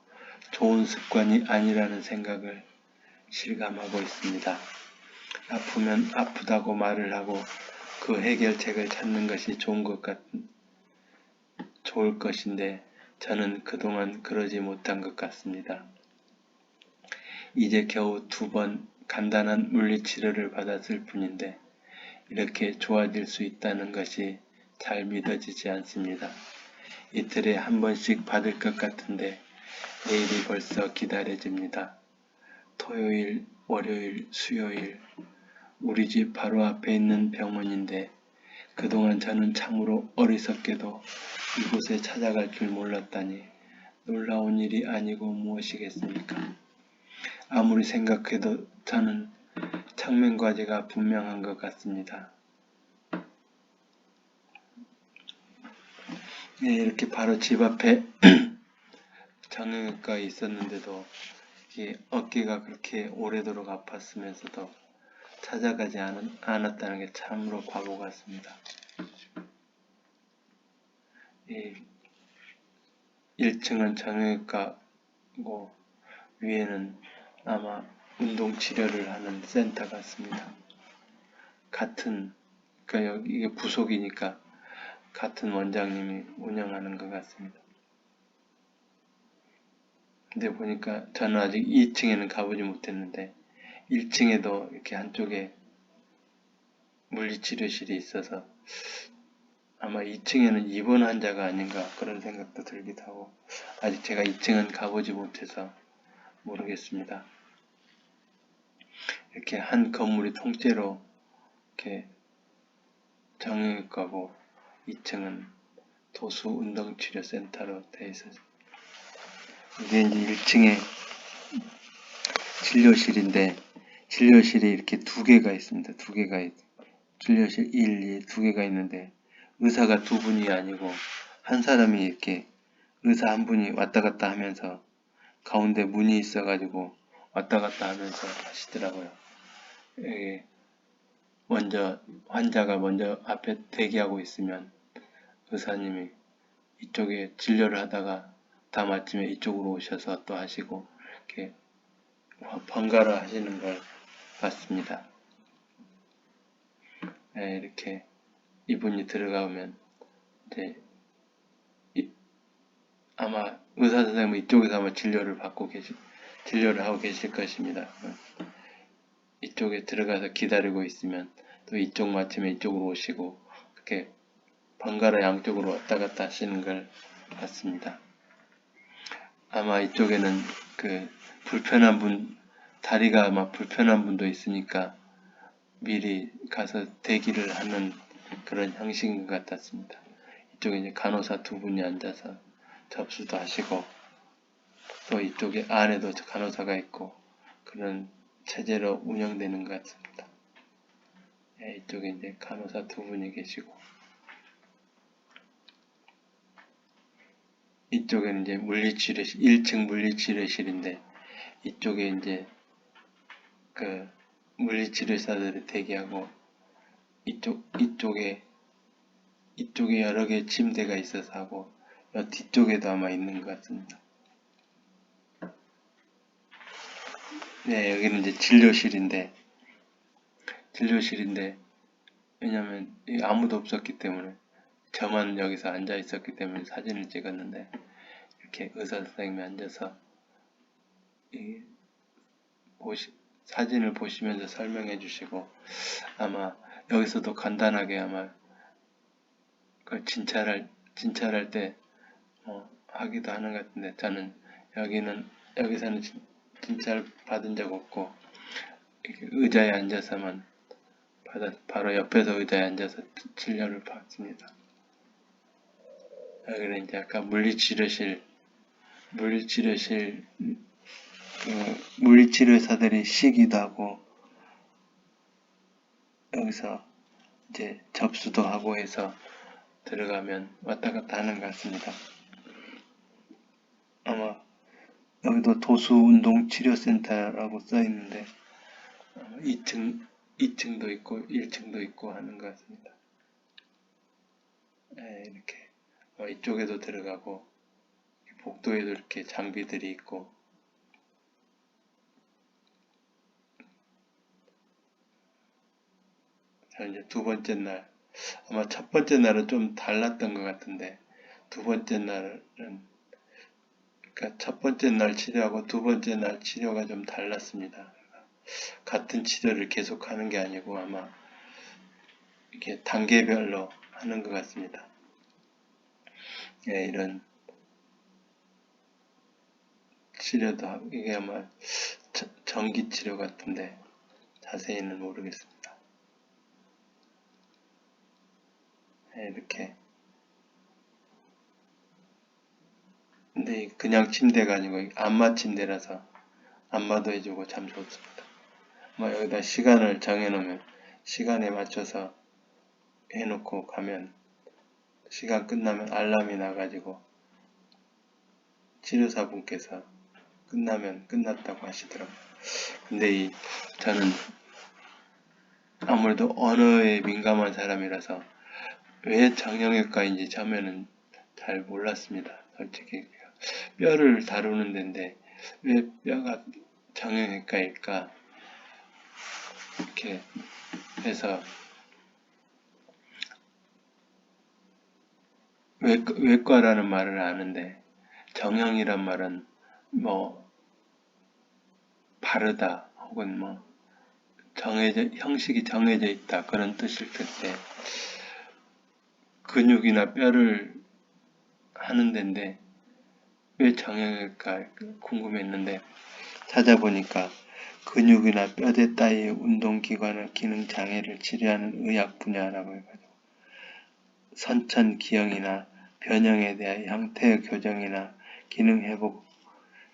좋은 습관이 아니라는 생각을 실감하고 있습니다. 아프면 아프다고 말을 하고 그 해결책을 찾는 것이 좋을 것인데 저는 그동안 그러지 못한 것 같습니다. 이제 겨우 2번 간단한 물리치료를 받았을 뿐인데 이렇게 좋아질 수 있다는 것이 잘 믿어지지 않습니다. 이틀에 한 번씩 받을 것 같은데 내일이 벌써 기다려집니다. 토요일, 월요일, 수요일 우리 집 바로 앞에 있는 병원인데 그동안 저는 참으로 어리석게도 이곳에 찾아갈 줄 몰랐다니 놀라운 일이 아니고 무엇이겠습니까? 아무리 생각해도 저는 청명과제가 분명한 것 같습니다. 네, 이렇게 바로 집 앞에 정형외과에 있었는데도 어깨가 그렇게 오래도록 아팠으면서도 찾아가지 않았다는 게 참으로 바보 같습니다. 1층은 정형외과고 위에는 아마 운동치료를 하는 센터 같습니다. 그러니까 이게 부속이니까 같은 원장님이 운영하는 것 같습니다. 근데 보니까 저는 아직 2층에는 가보지 못했는데 1층에도 이렇게 한쪽에 물리치료실이 있어서 아마 2층에는 입원 환자가 아닌가 그런 생각도 들기도 하고 아직 제가 2층은 가보지 못해서 모르겠습니다. 이렇게 한 건물이 통째로 이렇게 정형외과고 2층은 도수운동치료센터로 되어 있어서 이게 이제 1층에 진료실인데 진료실이 이렇게 2개가 있습니다. 2개가 진료실 1, 2 2개가 있는데 의사가 2분이 아니고 한 사람이 이렇게 의사 한 분이 왔다 갔다 하면서 가운데 문이 있어가지고 왔다 갔다 하면서 하시더라고요. 환자가 먼저 앞에 대기하고 있으면 의사님이 이쪽에 진료를 하다가 다음 아침에 이쪽으로 오셔서 또 하시고 이렇게 번갈아 하시는 걸 봤습니다. 네, 이렇게 이분이 들어가면 이제 아마 의사 선생님은 이쪽에서 아마 진료를 하고 계실 것입니다. 이쪽에 들어가서 기다리고 있으면 또 이쪽 마치면 이쪽으로 오시고 이렇게 번갈아 양쪽으로 왔다 갔다 하시는 걸 봤습니다. 아마 이쪽에는 그 다리가 아마 불편한 분도 있으니까 미리 가서 대기를 하는 그런 형식인 것 같았습니다. 이쪽에 이제 간호사 두 분이 앉아서 접수도 하시고 또 이쪽에 안에도 간호사가 있고 그런 체제로 운영되는 것 같습니다. 네, 이쪽에 이제 간호사 두 분이 계시고 이쪽에는 이제 1층 물리치료실인데 이쪽에 이제 그 물리치료사들이 대기하고 이쪽에 여러 개의 침대가 있어서 하고 뒤쪽에도 아마 있는 것 같습니다. 네, 여기는 이제 진료실인데 왜냐면 아무도 없었기 때문에 저만 여기서 앉아 있었기 때문에 사진을 찍었는데 이렇게 의사 선생님이 앉아서 사진을 보시면서 설명해 주시고 아마 여기서도 간단하게 아마 그 진찰할 때 하기도 하는 것 같은데 저는 여기서는 진찰 받은 적 없고 의자에 앉아서만 바로 옆에서 의자에 앉아서 진료를 받습니다. 여기는 이제 아까 물리치료사들이 쉬기도 하고 여기서 이제 접수도 하고 해서 들어가면 왔다 갔다 하는 것 같습니다. 아마 여기도 도수운동치료센터라고 써 있는데 2층도 있고 1층도 있고 하는 것 같습니다. 네, 이렇게 이쪽에도 들어가고 복도에도 이렇게 장비들이 있고 자, 이제 두 번째 날 아마 첫 번째 날은 좀 달랐던 것 같은데 두 번째 날은 그러니까 첫 번째 날 치료하고 두 번째 날 치료가 좀 달랐습니다. 같은 치료를 계속하는 게 아니고 아마 이렇게 단계별로 하는 것 같습니다. 예, 이런 치료도 하고 이게 아마 전기 치료 같은데 자세히는 모르겠습니다. 예, 이렇게 근데 그냥 침대가 아니고 안마 침대라서 안마도 해주고 참 좋습니다. 여기다 시간을 정해놓으면 시간에 맞춰서 해놓고 가면 시간 끝나면 알람이 나가지고 치료사분께서 끝나면 끝났다고 하시더라고요. 근데 저는 아무래도 언어에 민감한 사람이라서 왜 정형외과인지 처음에는 잘 몰랐습니다. 솔직히 뼈를 다루는 데인데 왜 뼈가 정형외과일까 이렇게 해서 외과라는 말을 아는데 정형이란 말은 바르다 혹은 형식이 정해져 있다 그런 뜻일 텐데 근육이나 뼈를 하는 데인데 왜 정형외과 궁금했는데 찾아보니까 근육이나 뼈대 따위의 운동기관의 기능장애를 치료하는 의학 분야라고 해가지고 선천기형이나 변형에 대한 형태의 교정이나 기능 회복을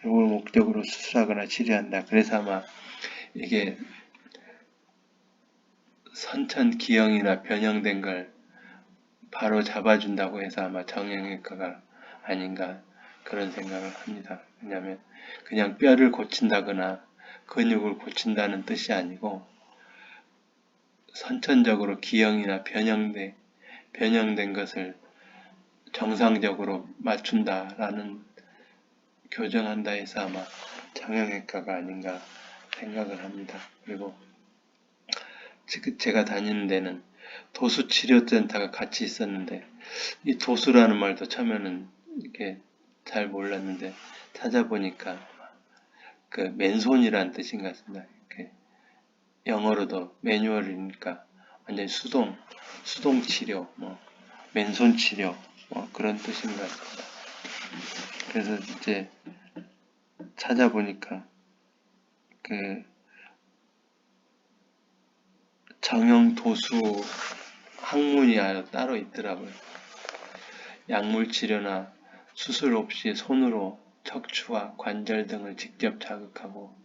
목적으로 수술하거나 치료한다. 그래서 아마 이게 선천기형이나 변형된 걸 바로 잡아준다고 해서 아마 정형외과가 아닌가 그런 생각을 합니다. 왜냐하면 그냥 뼈를 고친다거나 근육을 고친다는 뜻이 아니고 선천적으로 기형이나 변형된 것을 정상적으로 맞춘다라는 교정한다 해서 아마 정형외과가 아닌가 생각을 합니다. 그리고 제가 다니는 데는 도수치료센터가 같이 있었는데 이 도수라는 말도 처음에는 이렇게 잘 몰랐는데 찾아보니까 그 맨손이라는 뜻인 것 같습니다. 영어로도 매뉴얼이니까 완전히 수동 치료, 맨손 치료, 그런 뜻인 것 같습니다. 그래서 이제 찾아보니까 그 정형 도수 학문이 따로 있더라고요. 약물 치료나 수술 없이 손으로 척추와 관절 등을 직접 자극하고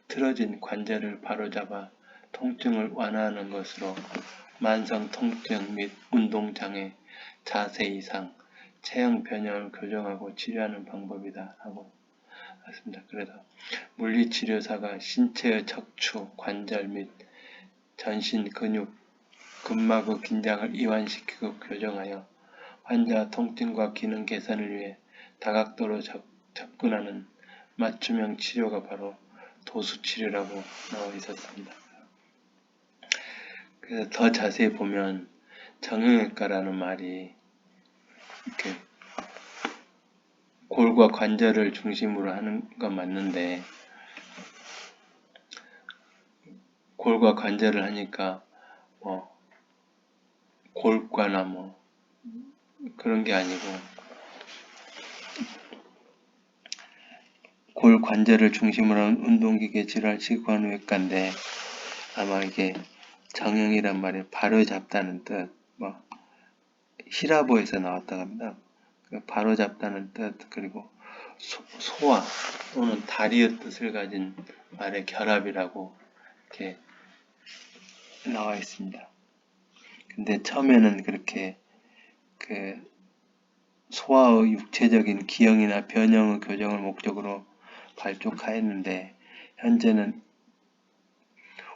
틀어진 관절을 바로잡아 통증을 완화하는 것으로 만성 통증 및 운동장애, 자세 이상, 체형 변형을 교정하고 치료하는 방법이다 하고 했습니다. 그래서 물리치료사가 신체의 척추, 관절 및 전신 근육, 근막의 긴장을 이완시키고 교정하여 환자 통증과 기능 개선을 위해 다각도로 접근하는 맞춤형 치료가 바로 도수치료라고 나와 있었습니다. 그래서 더 자세히 보면 정형외과라는 말이 이렇게 골과 관절을 중심으로 하는 건 맞는데 골과 관절을 하니까 골과나 그런 게 아니고 골 관절을 중심으로 하는 운동기계 질환 치관외과인데 아마 이게 정형이란 말이 바로잡다는 뜻, 히라보에서 나왔다고 합니다. 바로잡다는 뜻, 그리고 소화 또는 다리의 뜻을 가진 말의 결합이라고 이렇게 나와 있습니다. 근데 처음에는 그렇게 소화의 육체적인 기형이나 변형의 교정을 목적으로 발족하였는데 현재는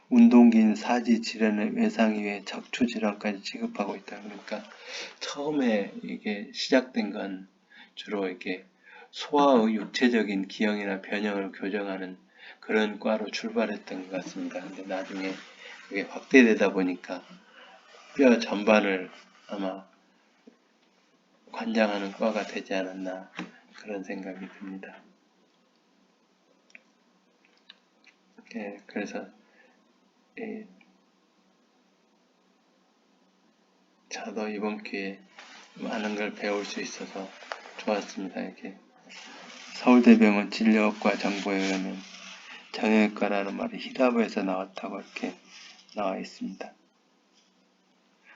운동기인 사지 질환의 외상 이외에 척추 질환까지 취급하고 있다. 그러니까 처음에 이게 시작된 건 주로 이렇게 소화의 육체적인 기형이나 변형을 교정하는 그런 과로 출발했던 것 같습니다. 근데 나중에 그게 확대되다 보니까 뼈 전반을 아마 관장하는 과가 되지 않았나 그런 생각이 듭니다. 그래서 저도 이번 기회에 많은 걸 배울 수 있어서 좋았습니다. 이렇게 서울대병원 진료학과 정보에 의하면 정형외과라는 말이 히라보에서 나왔다고 이렇게 나와 있습니다.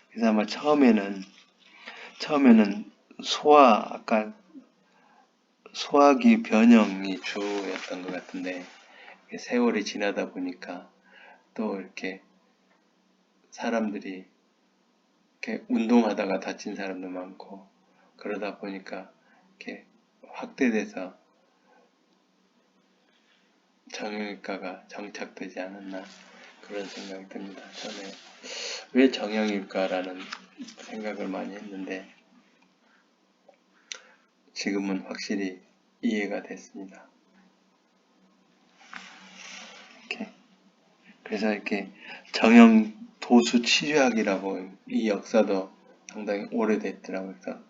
그래서 아마 처음에는 아까 소화기 변형이 주였던 것 같은데 세월이 지나다 보니까 또 이렇게 사람들이 이렇게 운동하다가 다친 사람도 많고 그러다 보니까 이렇게 확대돼서 정형외과가 정착되지 않았나 그런 생각이 듭니다. 전에 왜 정형외과라는 생각을 많이 했는데 지금은 확실히 이해가 됐습니다. 그래서 이렇게 정형 도수 치료학이라고 이 역사도 상당히 오래됐더라고요. 그래서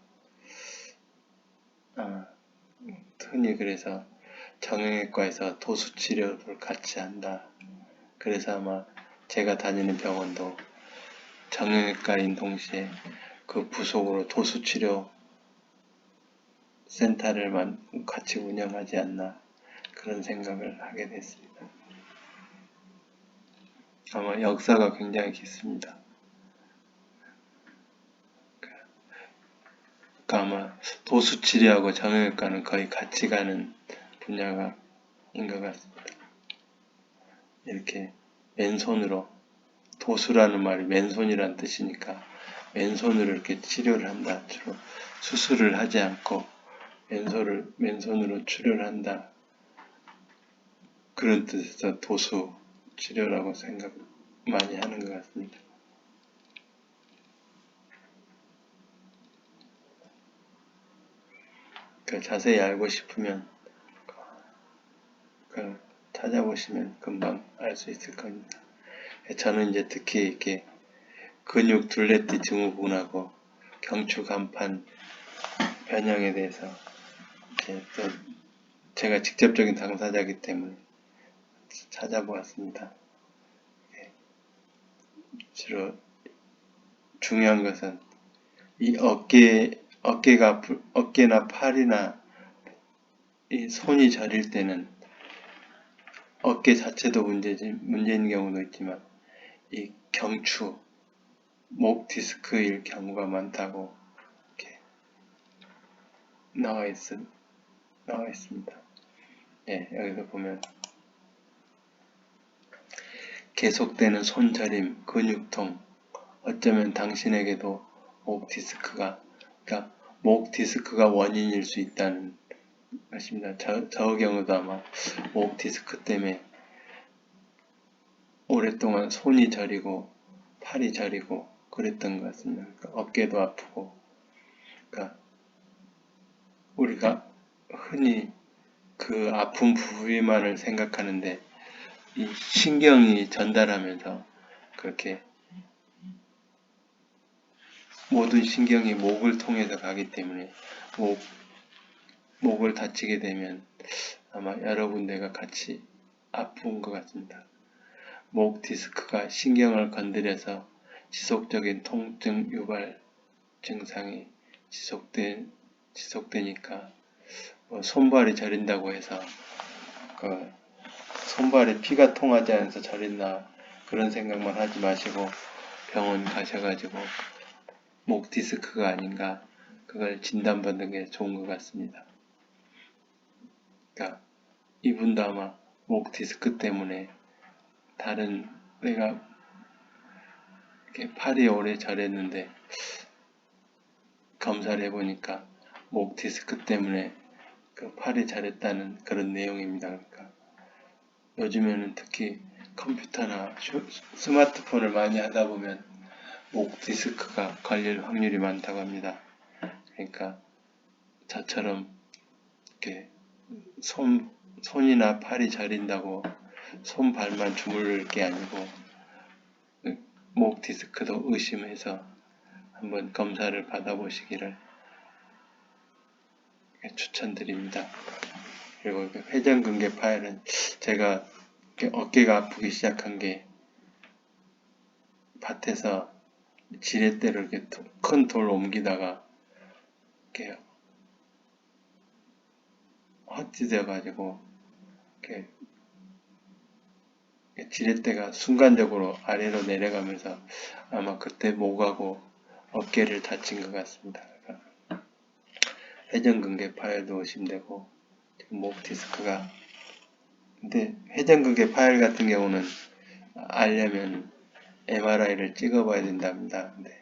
흔히 그래서 정형외과에서 도수 치료를 같이 한다. 그래서 아마 제가 다니는 병원도 정형외과인 동시에 그 부속으로 도수 치료 센터를 같이 운영하지 않나 그런 생각을 하게 됐습니다. 아마 역사가 굉장히 깊습니다. 아마 도수치료하고 정형외과는 거의 같이 가는 분야인 것 같습니다. 이렇게 맨손으로 도수라는 말이 맨손이란 뜻이니까 맨손으로 이렇게 치료를 한다. 주로 수술을 하지 않고 맨손으로 치료를 한다. 그런 뜻에서 도수 치료라고 생각 많이 하는 것 같습니다. 자세히 알고 싶으면 찾아보시면 금방 알 수 있을 겁니다. 저는 이제 특히 이렇게 근육 둘레띠 증후군하고 경추 간판 변형에 대해서 또 제가 직접적인 당사자이기 때문에 찾아보았습니다. 주로 중요한 것은 이 어깨나 팔이나 이 손이 저릴 때는 어깨 자체도 문제인 경우도 있지만 이 경추, 목 디스크일 경우가 많다고 이렇게 나와 있습니다. 예, 여기서 보면 계속되는 손저림, 근육통, 어쩌면 당신에게도 그러니까 목 디스크가 원인일 수 있다는 것입니다. 저 경우도 아마 목 디스크 때문에 오랫동안 손이 저리고 팔이 저리고 그랬던 것 같습니다. 그러니까 어깨도 아프고, 그러니까 우리가 흔히 그 아픈 부위만을 생각하는데 이 신경이 전달하면서 그렇게 모든 신경이 목을 통해서 가기 때문에 목을 다치게 되면 아마 여러 군데가 같이 아픈 것 같습니다. 목 디스크가 신경을 건드려서 지속적인 통증 유발 증상이 지속되니까 손발이 저린다고 해서 손발에 피가 통하지 않아서 저린다 그런 생각만 하지 마시고 병원 가셔가지고 목 디스크가 아닌가 그걸 진단받는 게 좋은 것 같습니다. 그러니까 이분도 아마 목 디스크 때문에 다른 내가 이렇게 팔이 오래 저렸는데 검사를 해보니까 목 디스크 때문에 그 팔이 저렸다는 그런 내용입니다. 그러니까 요즘에는 특히 컴퓨터나 스마트폰을 많이 하다 보면 목 디스크가 걸릴 확률이 많다고 합니다. 그러니까 저처럼 이렇게 손이나 팔이 저린다고 손발만 주무를 게 아니고 목 디스크도 의심해서 한번 검사를 받아보시기를 추천드립니다. 그리고 회전근개 파열은 제가 어깨가 아프기 시작한 게 밭에서 지렛대를 이렇게 큰 돌 옮기다가 이렇게 헛디뎌 가지고 이렇게 지렛대가 순간적으로 아래로 내려가면서 아마 그때 목하고 어깨를 다친 것 같습니다. 회전근개 파열도 의심되고 목 디스크가 근데 회전근개 파열 같은 경우는 알려면 MRI를 찍어봐야 된답니다. 근데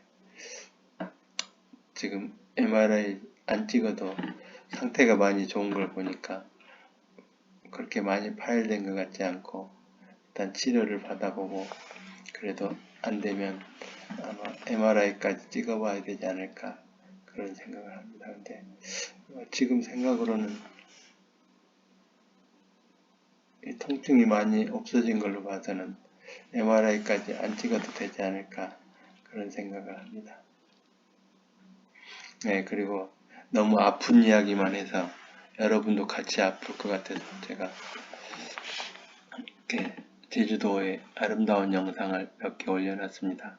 지금 MRI 안 찍어도 상태가 많이 좋은 걸 보니까 그렇게 많이 파열된 것 같지 않고 일단 치료를 받아보고 그래도 안 되면 아마 MRI까지 찍어봐야 되지 않을까 그런 생각을 합니다. 근데 지금 생각으로는 이 통증이 많이 없어진 걸로 봐서는 MRI까지 안 찍어도 되지 않을까 그런 생각을 합니다. 네, 그리고 너무 아픈 이야기만 해서 여러분도 같이 아플 것 같아서 제가 이렇게 제주도의 아름다운 영상을 몇 개 올려놨습니다.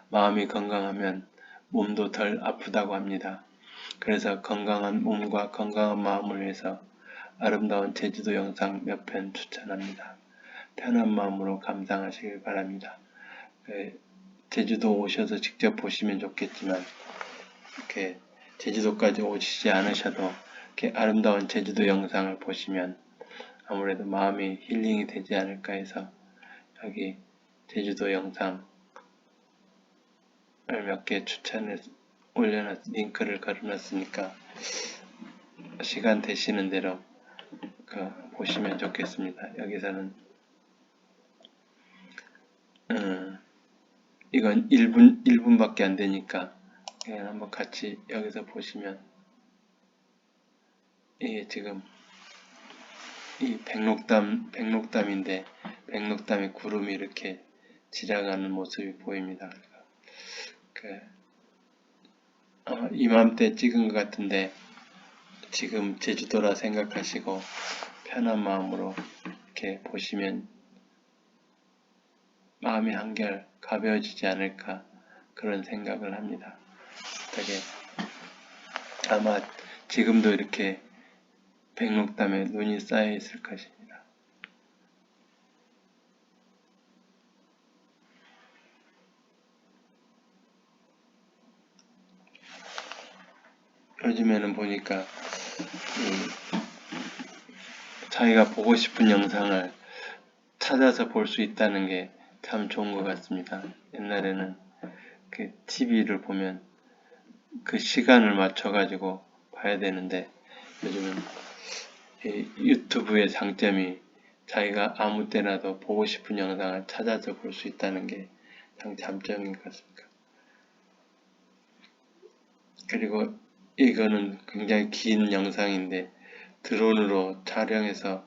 마음이 건강하면 몸도 덜 아프다고 합니다. 그래서 건강한 몸과 건강한 마음을 위해서 아름다운 제주도 영상 몇 편 추천합니다. 편한 마음으로 감상하시길 바랍니다. 제주도 오셔서 직접 보시면 좋겠지만 이렇게 제주도까지 오시지 않으셔도 이렇게 아름다운 제주도 영상을 보시면 아무래도 마음이 힐링이 되지 않을까 해서 여기 제주도 영상을 몇 개 링크를 걸어놨으니까 시간 되시는 대로 보시면 좋겠습니다. 여기서는 이건 1분밖에 안 되니까 그냥 한번 같이 여기서 보시면 이게 지금 이 백록담인데 백록담에 구름이 이렇게 지나가는 모습이 보입니다. 아마 이맘때 찍은 것 같은데 지금 제주도라 생각하시고 편한 마음으로 이렇게 보시면 마음이 한결 가벼워지지 않을까 그런 생각을 합니다. 되게 아마 지금도 이렇게 백록담에 눈이 쌓여 있을 것입니다. 요즘에는 보니까 자기가 보고 싶은 영상을 찾아서 볼 수 있다는 게 참 좋은 것 같습니다. 옛날에는 그 TV를 보면 그 시간을 맞춰가지고 봐야 되는데 요즘은 이 유튜브의 장점이 자기가 아무 때나도 보고 싶은 영상을 찾아서 볼 수 있다는 게 참 장점인 것 같습니다. 그리고 이거는 굉장히 긴 영상인데 드론으로 촬영해서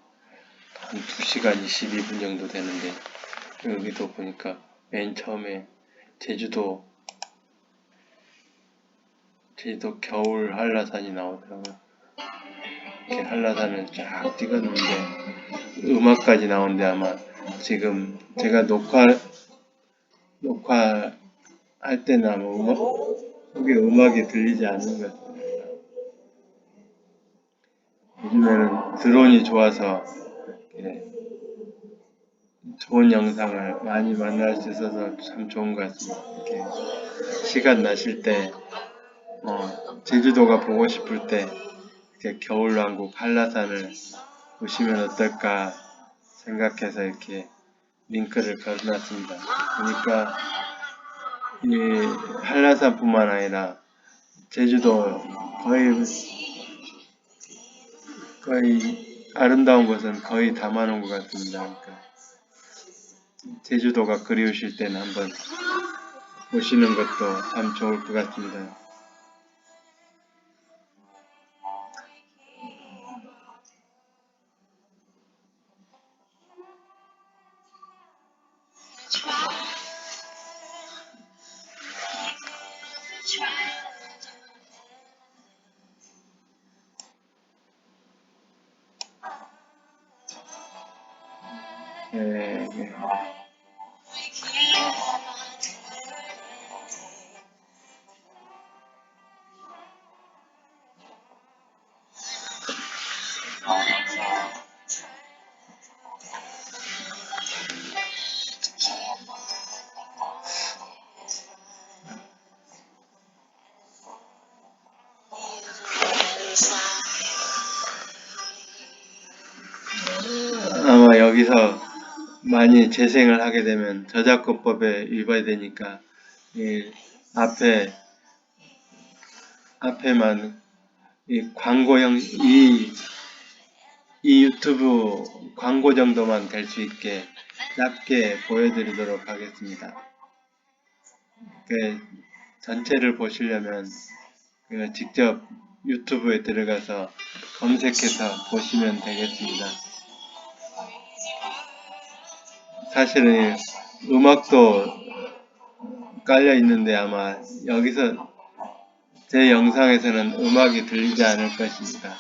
한 2시간 22분 정도 되는데 여기도 보니까 맨 처음에 제주도 겨울 한라산이 나오더라고요. 이렇게 한라산을 쫙 찍었는데 음악까지 나오는데 아마 지금 제가 녹화할 때는 아마 속에 음악이 들리지 않는 것 같습니다. 요즘에는 드론이 좋아서 좋은 영상을 많이 만날 수 있어서 참 좋은 것 같습니다. 이렇게 시간 나실 때 제주도가 보고 싶을 때 이렇게 겨울왕국 한라산을 보시면 어떨까 생각해서 이렇게 링크를 걸어놨습니다. 그러니까 이 한라산뿐만 아니라 제주도 거의 아름다운 곳은 거의 담아놓은 것 같습니다. 그러니까 제주도가 그리우실 때는 한번 보시는 것도 참 좋을 것 같습니다. 네, 네. 아마 여기서 많이 재생을 하게 되면 저작권법에 위반되니까 이 앞에만 이 광고형 이 유튜브 광고 정도만 될 수 있게 짧게 보여드리도록 하겠습니다. 그 전체를 보시려면 직접 유튜브에 들어가서 검색해서 보시면 되겠습니다. 사실은 음악도 깔려 있는데 아마 여기서 제 영상에서는 음악이 들리지 않을 것입니다.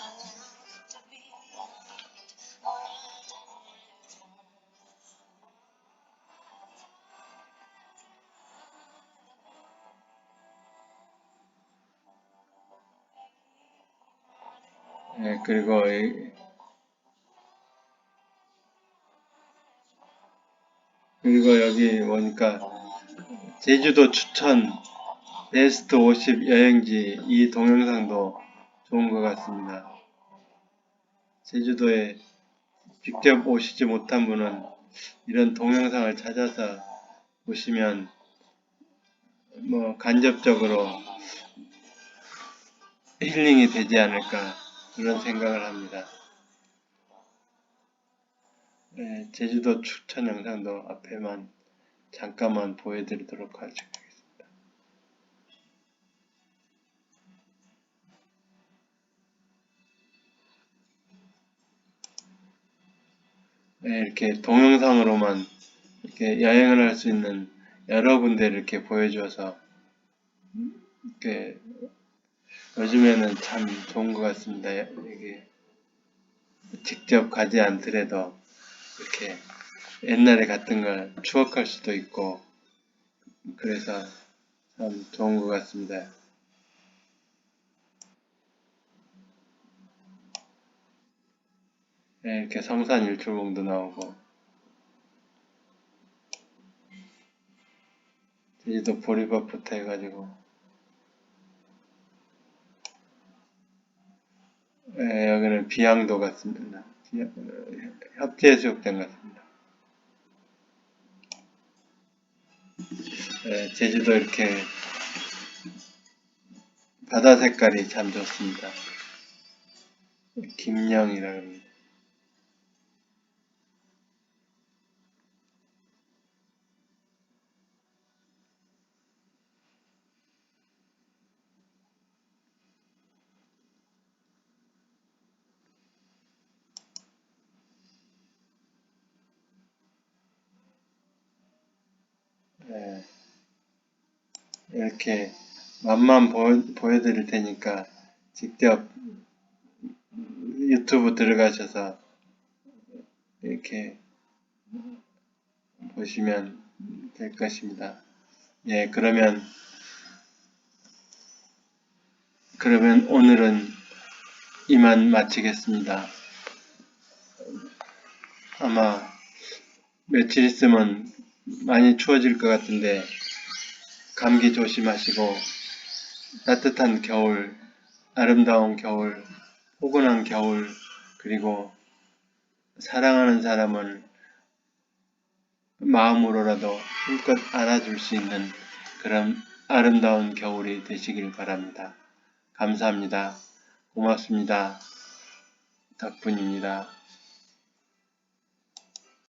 네, 그리고 여기 보니까 제주도 추천 베스트 50 여행지 이 동영상도 좋은 것 같습니다. 제주도에 직접 오시지 못한 분은 이런 동영상을 찾아서 보시면 간접적으로 힐링이 되지 않을까 그런 생각을 합니다. 네, 제주도 추천 영상도 앞에만 잠깐만 보여드리도록 하겠습니다. 네, 이렇게 동영상으로만 이렇게 여행을 할 수 있는 여러 군데를 이렇게 보여주어서 이렇게 요즘에는 참 좋은 것 같습니다. 이게 직접 가지 않더라도 이렇게 옛날에 갔던 걸 추억할 수도 있고 그래서 참 좋은 것 같습니다. 네, 이렇게 성산 일출봉도 나오고 제주도 보리밥부터 해가지고 여기는 비양도 같습니다. 협재해수욕장 같습니다. 제주도 이렇게 바다 색깔이 참 좋습니다. 김영이라 합니다. 예, 이렇게 맛만 보여드릴 테니까 직접 유튜브 들어가셔서 이렇게 보시면 될 것입니다. 예, 그러면 오늘은 이만 마치겠습니다. 아마 며칠 있으면 많이 추워질 것 같은데 감기 조심하시고 따뜻한 겨울, 아름다운 겨울, 포근한 겨울, 그리고 사랑하는 사람을 마음으로라도 힘껏 안아줄 수 있는 그런 아름다운 겨울이 되시길 바랍니다. 감사합니다. 고맙습니다. 덕분입니다.